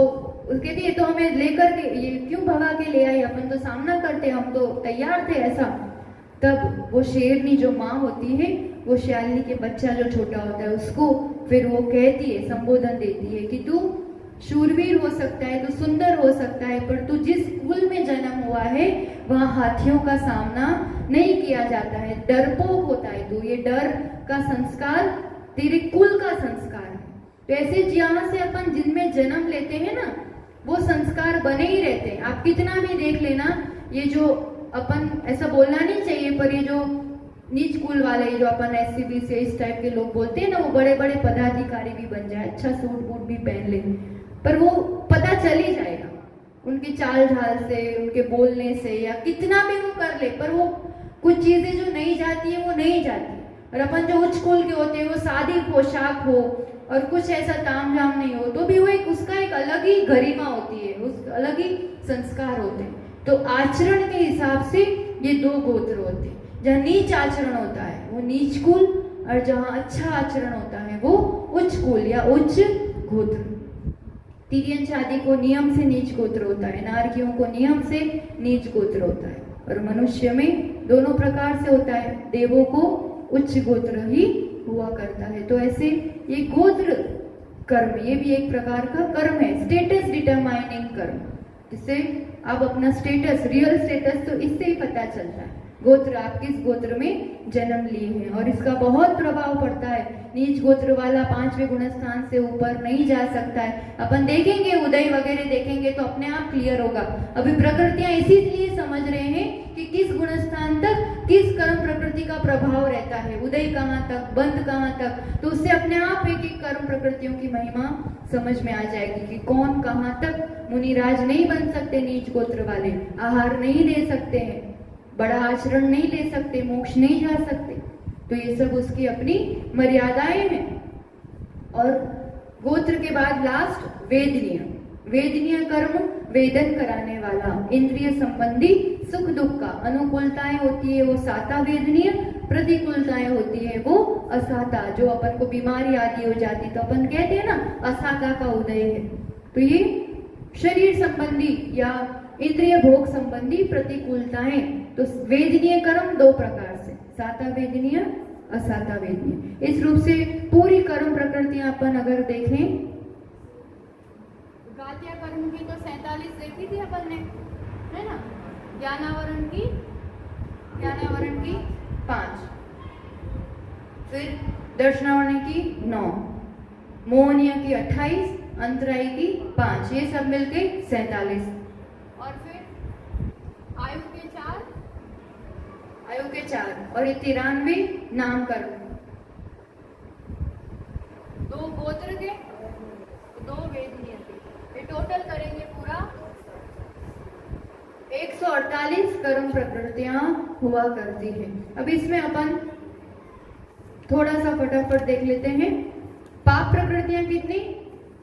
उसके लिए तो हमें लेकर के, ये क्यों भगा के ले आई, अपन तो सामना करते, हम तो तैयार थे ऐसा। तब वो शेरनी जो माँ होती है, वो शियालनी के बच्चा जो छोटा होता है उसको फिर वो कहती है, संबोधन देती है कि तू शूरवीर हो सकता है, तू सुंदर हो सकता है, पर तू जिस कुल में जन्म हुआ है वहाँ हाथियों का सामना नहीं किया जाता है, डरपोक होता है तू, ये डर का संस्कार तेरे कुल का संस्कार है। तो ऐसे जहाँ से अपन जिनमें जन्म लेते हैं ना, वो संस्कार बने ही रहते हैं। आप कितना भी देख लेना, ये जो अपन, ऐसा बोलना नहीं चाहिए, पर ये जो नीच कुल वाले, जो अपन SCB से इस टाइप के लोग बोलते हैं ना, वो बड़े बड़े पदाधिकारी भी बन जाए, अच्छा सूट बूट भी पहन ले, पर वो पता चल ही जाएगा उनकी चाल ढाल से, उनके बोलने से, या कितना भी वो कर ले, पर वो कुछ चीजें जो नहीं जाती है वो नहीं जाती। और अपन जो उच्च कुल के होते हैं, वो सादी पोशाक हो और कुछ ऐसा ताम झाम नहीं हो, तो भी वो एक, उसका एक अलग ही गरिमा होती है, उस अलग ही संस्कार होते हैं। तो आचरण के हिसाब से ये 2 गोत्र होते हैं, जहाँ नीच आचरण होता है वो नीच कुल, और जहाँ अच्छा आचरण होता है वो उच्च कुल या उच्च गोत्र। तिर्यन शादी को नियम से नीच गोत्र होता है, नारकियों को नियम से नीच गोत्र होता है, और मनुष्य में दोनों प्रकार से होता है, देवों को उच्च गोत्र ही हुआ करता है। तो ऐसे ये गोत्र कर्म, ये भी एक प्रकार का कर्म है, स्टेटस डिटरमाइनिंग कर्म, जिससे आप अपना स्टेटस, रियल स्टेटस तो इससे ही पता चलता है, गोत्र, आप किस गोत्र में जन्म लिए हैं, और इसका बहुत प्रभाव पड़ता है। नीच गोत्र वाला 5वें गुणस्थान से ऊपर नहीं जा सकता है। अपन देखेंगे, उदय वगैरह देखेंगे तो अपने आप क्लियर होगा। अभी प्रकृतियां इसीलिए समझ रहे हैं कि किस गुणस्थान तक किस कर्म प्रकृति का प्रभाव रहता है, उदय कहाँ तक, बंध कहाँ तक, तो उससे अपने आप एक एक कर्म प्रकृतियों की महिमा समझ में आ जाएगी कि कौन कहाँ तक। मुनिराज नहीं बन सकते नीच गोत्र वाले, आहार नहीं ले सकते हैं, बड़ा आचरण नहीं ले सकते, मोक्ष नहीं जा सकते, तो ये सब उसकी अपनी मर्यादाएं हैं। और गोत्र के बाद लास्ट वेदनीय, वेदनीय कर्म वेदन कराने वाला, इंद्रिय संबंधी सुख दुख का, अनुकूलताएं होती है वो साता वेदनीय, प्रतिकूलताएं होती है वो असाता, जो अपन को बीमारी आदि हो जाती तो अपन कहते हैं ना असाता का उदय है। तो ये शरीर संबंधी या इंद्रिय भोग संबंधी प्रतिकूलताएं। तो वेदनीय कर्म 2 प्रकार से, साता वेदनीय, असाता वेदनीय। इस रूप से पूरी कर्म प्रकृतियां अपन अगर देखें, गात्या कर्म की तो 47 देखी थी अपन ने, है ना, ज्ञानावरण की 5, फिर दर्शनावरण की 9, मोहनीय की 28, अंतरायी की 5, ये सब मिलके 47, और फिर आयु के 4 और ये 93 नामकरण, 2 गोत्र के, 2 वेदनीय के, ये टोटल करेंगे पूरा 148 कर्म प्रकृतियां हुआ करती है। अब इसमें अपन थोड़ा सा फटाफट देख लेते हैं, पाप प्रकृतियां कितनी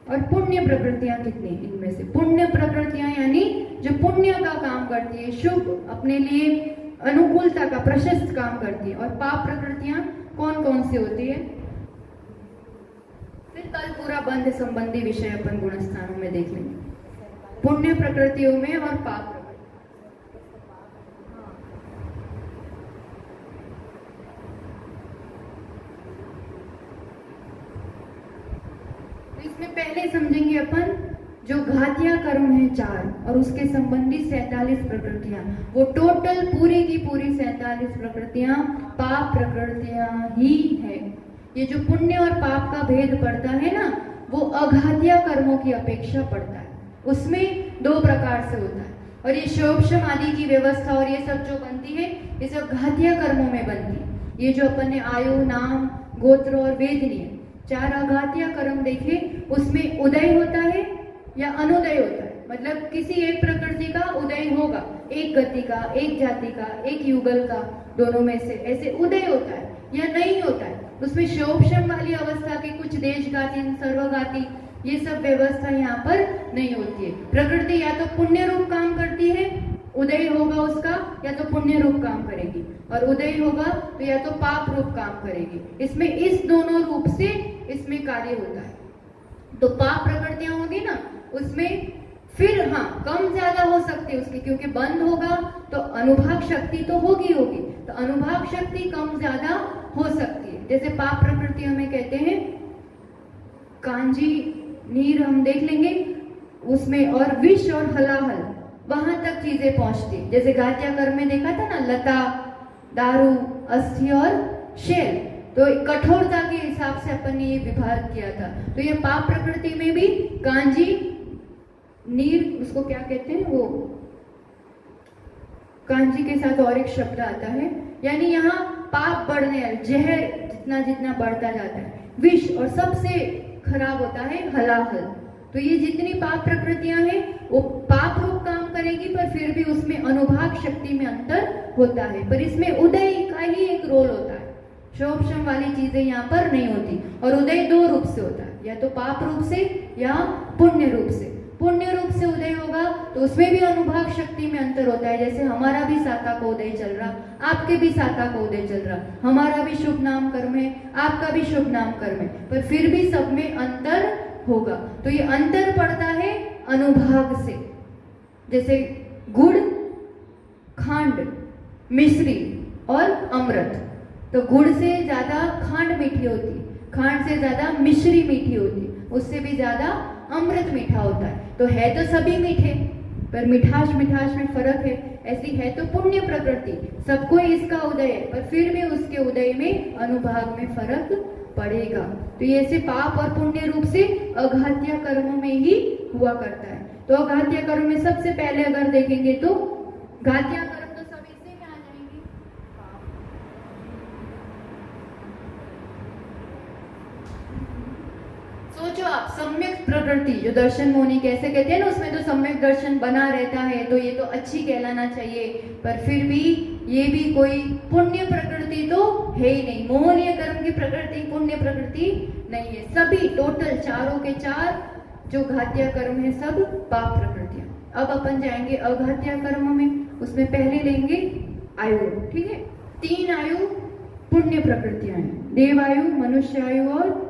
और पुण्य प्रकृतियां कितनी। इनमें से पुण्य प्रकृतियां यानी जो पुण्य का काम करती है, शुभ, अपने लिए अनुकूलता का, प्रशस्त काम करती है, और पाप प्रकृतियां कौन कौन सी होती है, फिर कल पूरा बंध संबंधी विषय अपन गुणस्थानों में देख लेंगे, पुण्य प्रकृतियों में और पाप। तो इसमें पहले समझेंगे अपन जो घातिया कर्म है 4 और उसके संबंधी 47 प्रकृतियां, वो टोटल पूरी की पूरी 47 प्रकृतियां पाप प्रकृतियां ही है। ये जो पुण्य और पाप का भेद पड़ता है ना, वो अघातिया कर्मों की अपेक्षा पड़ता है, उसमें 2 प्रकार से होता है। और ये शोभशम आदि की व्यवस्था और ये सब जो बनती है, ये सब घातिया कर्मों में बनती है। ये जो अपन ने आयु, नाम, गोत्र और वेदनीय 4 अघातिया कर्म देखे, उसमें उदय होता है या अनुदय होता है, मतलब किसी एक प्रकृति का उदय होगा, एक गति का, एक जाति का, एक युगल का, दोनों में से ऐसे उदय होता है या नहीं होता है। उसमें शोभशम वाली अवस्था के कुछ देशघाती, सर्वघाती, ये सब व्यवस्था यहाँ पर नहीं होती है। प्रकृति या तो पुण्य रूप काम करती है, उदय होगा उसका, या तो पुण्य रूप काम करेगी, और उदय होगा तो या तो पाप रूप काम करेगी। इसमें इस दोनों रूप से इसमें कार्य होता है। तो पाप प्रकृतियां होगी ना, उसमें फिर हाँ कम ज्यादा हो सकती है उसकी, क्योंकि बंद होगा तो अनुभाग शक्ति तो होगी, तो अनुभाग शक्ति कम ज्यादा हो सकती है। जैसे पाप प्रकृतियों में कहते हैं कांजी नीर, हम देख लेंगे उसमें, और विष और हलाहल, वहां तक चीजें पहुंचती। जैसे घातिया कर्म में देखा था ना, लता, दारू, अस्थि और शेल, तो कठोरता के हिसाब से अपन ने ये विभाग किया था। तो ये पाप प्रकृति में भी कांजी नीर, उसको क्या कहते हैं, वो कांजी के साथ और एक शब्द आता है, यानी यहाँ पाप बढ़ने, जहर जितना जितना बढ़ता जाता है, विष, और सबसे खराब होता है हलाहल। तो ये जितनी पाप प्रकृतियां हैं वो पाप रूप काम करेगी, पर फिर भी उसमें अनुभाग शक्ति में अंतर होता है, पर इसमें उदय का ही एक रोल होता है। शोभशम वाली चीजें यहाँ पर नहीं होती, और उदय 2 रूप से होता है, या तो पाप रूप से या पुण्य रूप से। पुण्य रूप से उदय होगा तो उसमें भी अनुभाग शक्ति में अंतर होता है। जैसे हमारा भी साता का उदय चल रहा, आपके भी साता का उदय चल रहा, हमारा भी शुभ नाम कर्म है, आपका भी शुभ नाम कर्म है, पर फिर भी सब में अंतर होगा। तो ये अंतर पड़ता है अनुभाग से। जैसे गुड़, खांड, मिश्री और अमृत, तो गुड़ से ज्यादा खांड मीठी होती, खांड से ज्यादा मिश्री मीठी होती, उससे भी ज्यादा अमृत मीठा होता है। तो है तो सभी मीठे, पर मिठास मिठास में फर्क है। ऐसी है तो पुण्य प्रकृति, सबको इसका उदय है, पर फिर भी उसके उदय में अनुभाग में फर्क पड़ेगा। तो ये ऐसे पाप और पुण्य रूप से अघातिया कर्मों में ही हुआ करता है। तो अघातिया कर्म में सबसे पहले अगर देखेंगे तो घातिया कर्म तो सब इसी में आ जाएंगे। सोचो आप, सम्यक प्रकृति जो दर्शन मोनी कैसे कहते हैं ना, उसमें तो सम्यक दर्शन बना रहता है, तो ये तो अच्छी कहलाना चाहिए, पर फिर भी ये भी कोई पुण्य प्रकृति तो है ही नहीं। मोहनीय कर्म की प्रकृति पुण्य प्रकृति नहीं है। सभी टोटल चारों के 4 जो घातिया कर्म है सब पाप प्रकृतियां। अब अपन जाएंगे अघातिया कर्म में, उसमें पहले लेंगे आयु, ठीक है। 3 आयु पुण्य प्रकृतियां हैं, देवायु, मनुष्य आयु और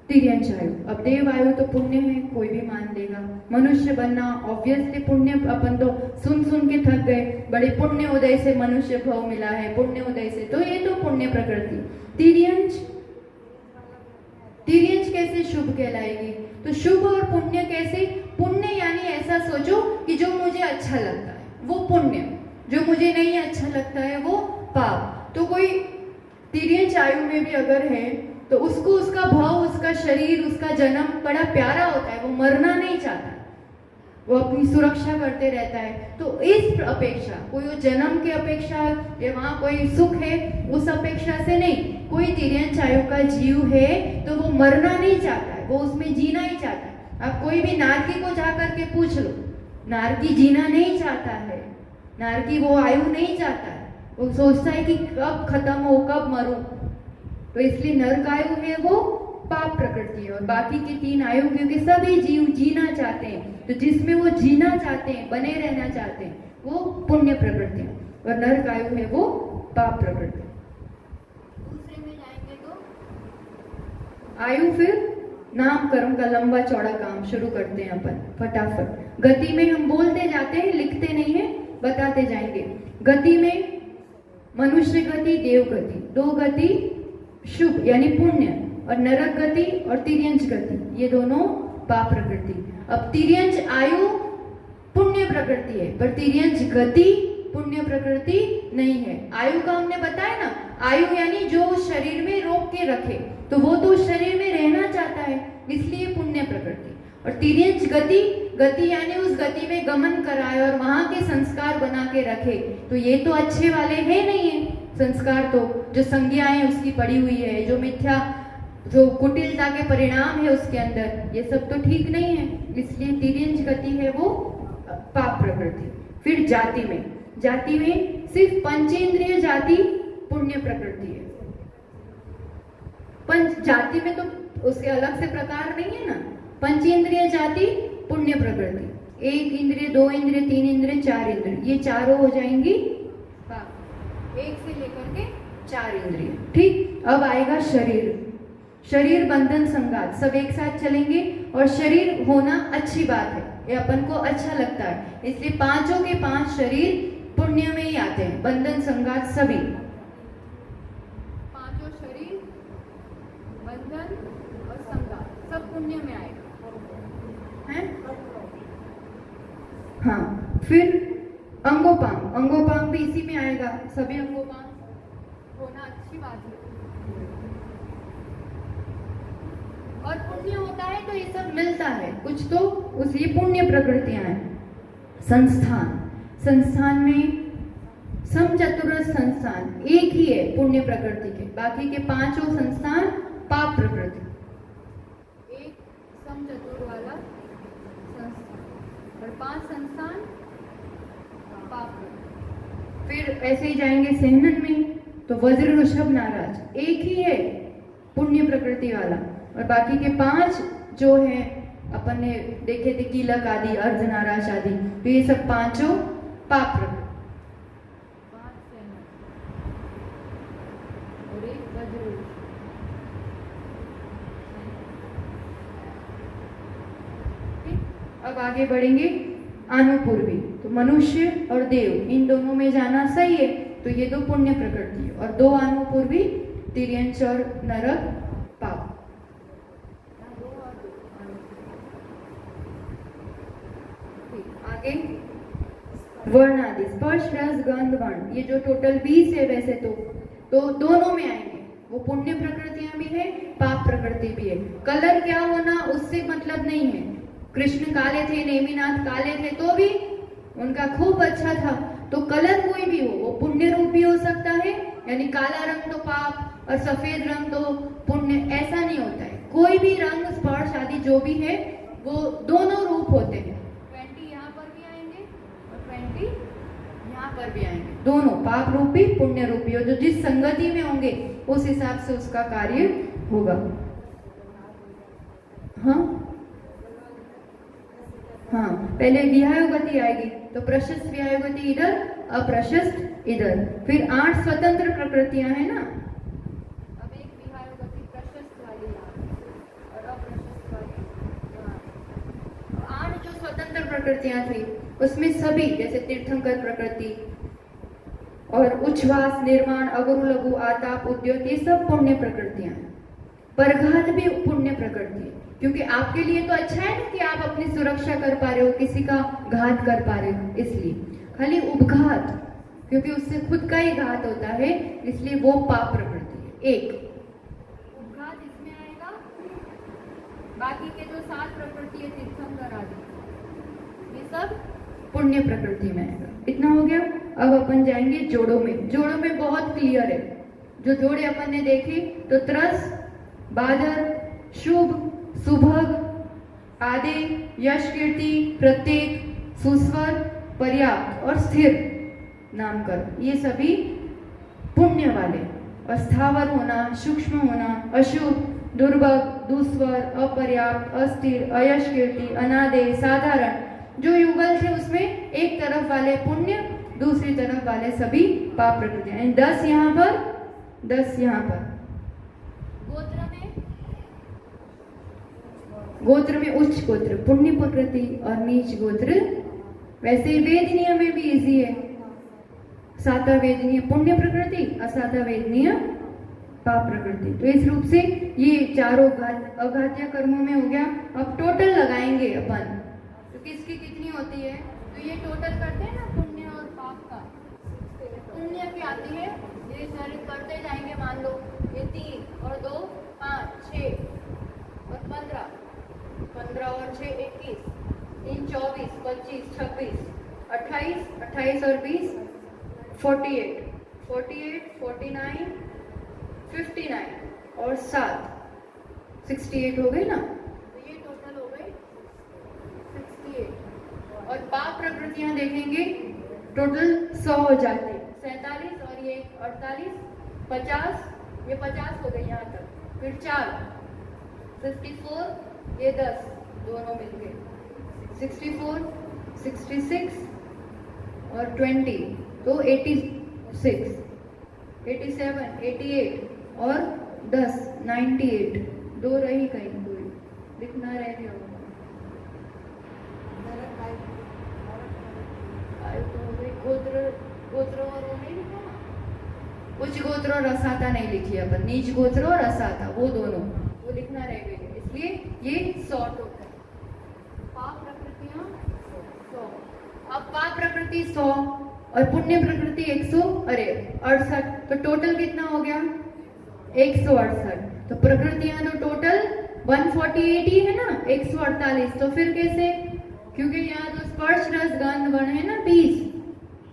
तिर्यंच आयु। अब देव आयु तो पुण्य है, कोई भी मान लेगा। मनुष्य बनना ऑब्वियसली पुण्य, अपन तो सुन सुन के थक गए, बड़े पुण्य उदय से मनुष्य भाव मिला है, पुण्य उदय से, तो ये तो पुण्य प्रकृति। तिर्यंच, तिर्यंच कैसे शुभ कहलाएगी? तो शुभ और पुण्य कैसे? पुण्य यानी ऐसा सोचो कि जो मुझे अच्छा लगता है, वो पुण्य, जो मुझे नहीं अच्छा लगता है वो पाप। तो कोई तिर्यंच आयु में भी अगर है तो उसको उसका भाव, उसका शरीर, उसका जन्म बड़ा प्यारा होता है, वो मरना नहीं चाहता, वो अपनी सुरक्षा करते रहता है। तो इस अपेक्षा, कोई वो जन्म की अपेक्षा या वहाँ कोई सुख है उस अपेक्षा से नहीं, कोई तिर्यंच आयु का जीव है तो वो मरना नहीं चाहता है, वो उसमें जीना ही चाहता है। आप कोई भी नारकी को जा करके पूछ लो, नारकी जीना नहीं चाहता है, नारकी वो आयु नहीं चाहता है, वो सोचता है कि कब खत्म हो, कब मरूं। तो इसलिए नरक आयु है वो पाप प्रकृति है, और बाकी की 3 आयु क्योंकि सभी जीव जीना चाहते हैं, तो जिसमें वो जीना चाहते हैं, बने रहना चाहते हैं, वो पुण्य प्रकृति है, और नरक आयु है वो पाप प्रकृति। दूसरे में जाएंगे तो आयु, फिर नाम कर्म का लंबा चौड़ा काम शुरू करते हैं अपन फटाफट। गति में हम बोलते जाते हैं, लिखते नहीं है, बताते जाएंगे। गति में मनुष्य गति, देव गति, 2 गति शुभ यानी पुण्य, और नरक गति और तिर्यंच गति, ये दोनों पाप प्रकृति। अब तिर्यंच आयु पुण्य प्रकृति है, पर तिर्यंच गति पुण्य प्रकृति नहीं है। आयु का हमने बताया ना, आयु यानी जो शरीर में रोक के रखे, तो वो तो शरीर में रहना चाहता है, इसलिए पुण्य प्रकृति। और तिर्यंच गति, गति यानी उस गति में गमन कराए और वहां के संस्कार बना के रखे, तो ये तो अच्छे वाले है नहीं है संस्कार, तो जो संज्ञाएं उसकी पड़ी हुई है, जो मिथ्या, जो कुटिलता के परिणाम है उसके अंदर, ये सब तो ठीक नहीं है, इसलिए तिर्यंच गति है वो पाप प्रकृति। फिर जाति में, जाति में सिर्फ पंचेंद्रिय जाति पुण्य प्रकृति है। पंच जाति में तो उसके अलग से प्रकार नहीं है ना, पंचेंद्रिय जाति पुण्य प्रकृति, 1 इंद्रिय, 2 इंद्रिय, 3 इंद्रिय, 4 इंद्रिय, ये चारों हो जाएंगी पाप, 1 से लेकर के 4 इंद्रिय। ठीक, अब आएगा शरीर। शरीर बंधन संघात सब एक साथ चलेंगे, और शरीर होना अच्छी बात है, ये अपन को अच्छा लगता है, इसलिए पांचों के 5 शरीर पुण्य में ही आते हैं। बंधन संघात सभी पांचों शरीर, बंधन और संघात सब पुण्य में आएगा है? हाँ, फिर अंगोपांग, अंगोपांग भी इसी में आएगा, सभी अंगोपांग होना अच्छी बात है, और पुण्य होता है तो ये सब मिलता है कुछ, तो उसी पुण्य प्रकृतियां हैं। संस्थान, संस्थान में समचतुरस्र संस्थान एक ही है पुण्य प्रकृति के, बाकी के 5 संस्थान पाप प्रकृति। एक समचतुर वाला संस्थान और 5 संस्थान पाप प्रकृति। फिर ऐसे ही जाएंगे सेहनन में, तो वज्र ऋषभ नाराज एक ही है पुण्य प्रकृति वाला, और बाकी के 5 जो है अपन ने देखे थे, कीलक आदि, अर्धनाराज आदि, तो ये सब 5 पाप प्रकृति। और एक वज्र। अब आगे बढ़ेंगे आनुपूर्वी, तो मनुष्य और देव इन दोनों में जाना सही है, तो ये 2 पुण्य प्रकृति है, और 2 आनुपूर्वी तिर्यंच और नरक पाप। आगे वर्ण आदि, स्पर्श रस गंध वर्ण, ये जो टोटल 20 है वैसे तो दोनों में आएंगे, वो पुण्य प्रकृतियां भी है, पाप प्रकृति भी है। कलर क्या होना उससे मतलब नहीं है, कृष्ण काले थे, नेमिनाथ काले थे तो भी उनका खूब अच्छा था, तो कलर कोई भी हो वो पुण्य रूप भी हो सकता है, यानी काला रंग तो पाप और सफेद रंग तो पुण्य, ऐसा नहीं होता है। कोई भी रंग, स्पर्श आदि जो भी है वो दोनों रूप होते हैं, 20 यहाँ पर भी आएंगे और 20 यहाँ पर भी आएंगे, दोनों पाप रूप भी पुण्य रूप भी, और जो जिस संगति में होंगे उस हिसाब से उसका कार्य होगा। हाँ, पहले विहाय गति आएगी, तो प्रशस्त विहाय गति इधर, अप्रशस्त इधर। फिर 8 स्वतंत्र प्रकृतियां है ना, अब एक विहाय गति प्रशस्त वाली और अप्रशस्त वाली, 8 जो स्वतंत्र प्रकृतियां थी उसमें सभी, जैसे तीर्थंकर प्रकृति और उच्छ्वास, निर्माण, अगरु लघु, आताप, उद्योत, ये सब पुण्य प्रकृतियां हैं। परघात भी पुण्य प्रकृति है, क्योंकि आपके लिए तो अच्छा है ना कि आप अपनी सुरक्षा कर पा रहे हो, किसी का घात कर पा रहे हो, इसलिए। खाली उपघात, क्योंकि उससे खुद का ही घात होता है, इसलिए वो पाप प्रकृति है। एक उपघात इसमें आएगा, बाकी के जो 7 प्रकृति है तीर्थंकर आदि ये सब पुण्य प्रकृति में आएगा। इतना हो गया। अब अपन जाएंगे जोड़ों में। जोड़ों में बहुत क्लियर है। जो जोड़े अपन ने देखे तो त्रस, बादर, शुभ, सुभग, आदि, यश, कीर्ति, प्रत्येक, सुस्वर, पर्याप्त और स्थिर नामकरण, ये सभी पुण्य वाले। और स्थावर होना, सूक्ष्म होना, अशुभ, दुर्भग, दुस्वर, अपर्याप्त, अस्थिर, अयश, कीर्ति, अनादि, साधारण, जो युगल थे उसमें एक तरफ वाले पुण्य, दूसरी तरफ वाले सभी पाप प्रकृतियां। 10 यहाँ पर, 10 यहाँ पर। गोत्र में उच्च गोत्र पुण्य प्रकृति और नीच गोत्र, वैसे ही वेदनीय में भी इजी है। साता वेदनीय पुण्य प्रकृति, असाता वेदनीय पाप प्रकृति। तो इस रूप से ये चारों अघात्य कर्मों में हो गया। अब टोटल लगाएंगे अपन, तो किसकी कितनी होती है, तो ये टोटल करते हैं ना पुण्य और पाप का। पुण्य की आती है, ये सारे करते जाएंगे। मान लो ये 3 और 2 5 6 और 15, 15 और 6 21, 3 24 25 26 28, 28 और 20 48, 48 49 59 और 7 68 हो गई ना। तो ये टोटल हो गई 68। और पाप प्रकृतियां देखेंगे टोटल 100 हो जाते हैं। 47 और ये 48 50, ये 50 हो गई यहाँ तक। फिर 4 54, ये 10 दोनों मिलके 64 66 और 20 तो 86 87 88 और 10 98, 2 रही कहीं, कोई लिखना रह गया गोत्र और वो नहीं लिखा ना, उच्च गोत्र और असाता नहीं लिखी अपन, नीच गोत्र और असाता वो दोनों वो लिखना रह गई, इसलिए ये 100 टोटल। पाप प्रकृतियां 100। अब पाप प्रकृति 100 और पुण्य प्रकृति 168, तो टोटल कितना हो गया 168। तो प्रकृतियां तो टोटल 148 ही है ना, 148। तो फिर कैसे, क्योंकि यहाँ तो स्पर्श रस गंध वर्ण है ना 20,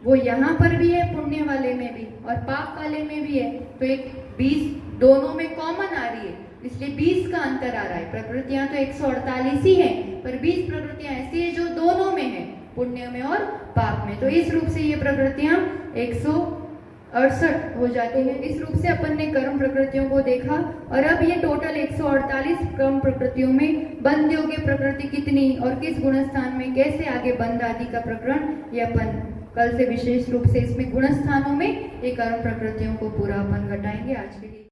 वो यहाँ पर भी है पुण्य वाले में भी और पाप वाले में भी है, तो एक 20 दोनों में कॉमन आ रही है, इसलिए 20 का अंतर आ रहा है। प्रकृतियां तो 148 ही है, पर 20 प्रकृतियां ऐसी है जो दोनों में है, पुण्य में और पाप में। तो इस रूप से ये प्रकृतियां 168 हो जाती है। इस रूप से अपन ने कर्म प्रकृतियों को देखा। और अब ये टोटल 148 कर्म प्रकृतियों में बंध योग्य प्रकृति कितनी और किस गुणस्थान में कैसे आगे बंध आदि का प्रकरण, ये अपन कल से विशेष रूप से इसमें गुणस्थानों में ये कर्म प्रकृतियों को पूरा अपन घटाएंगे। आज के लिए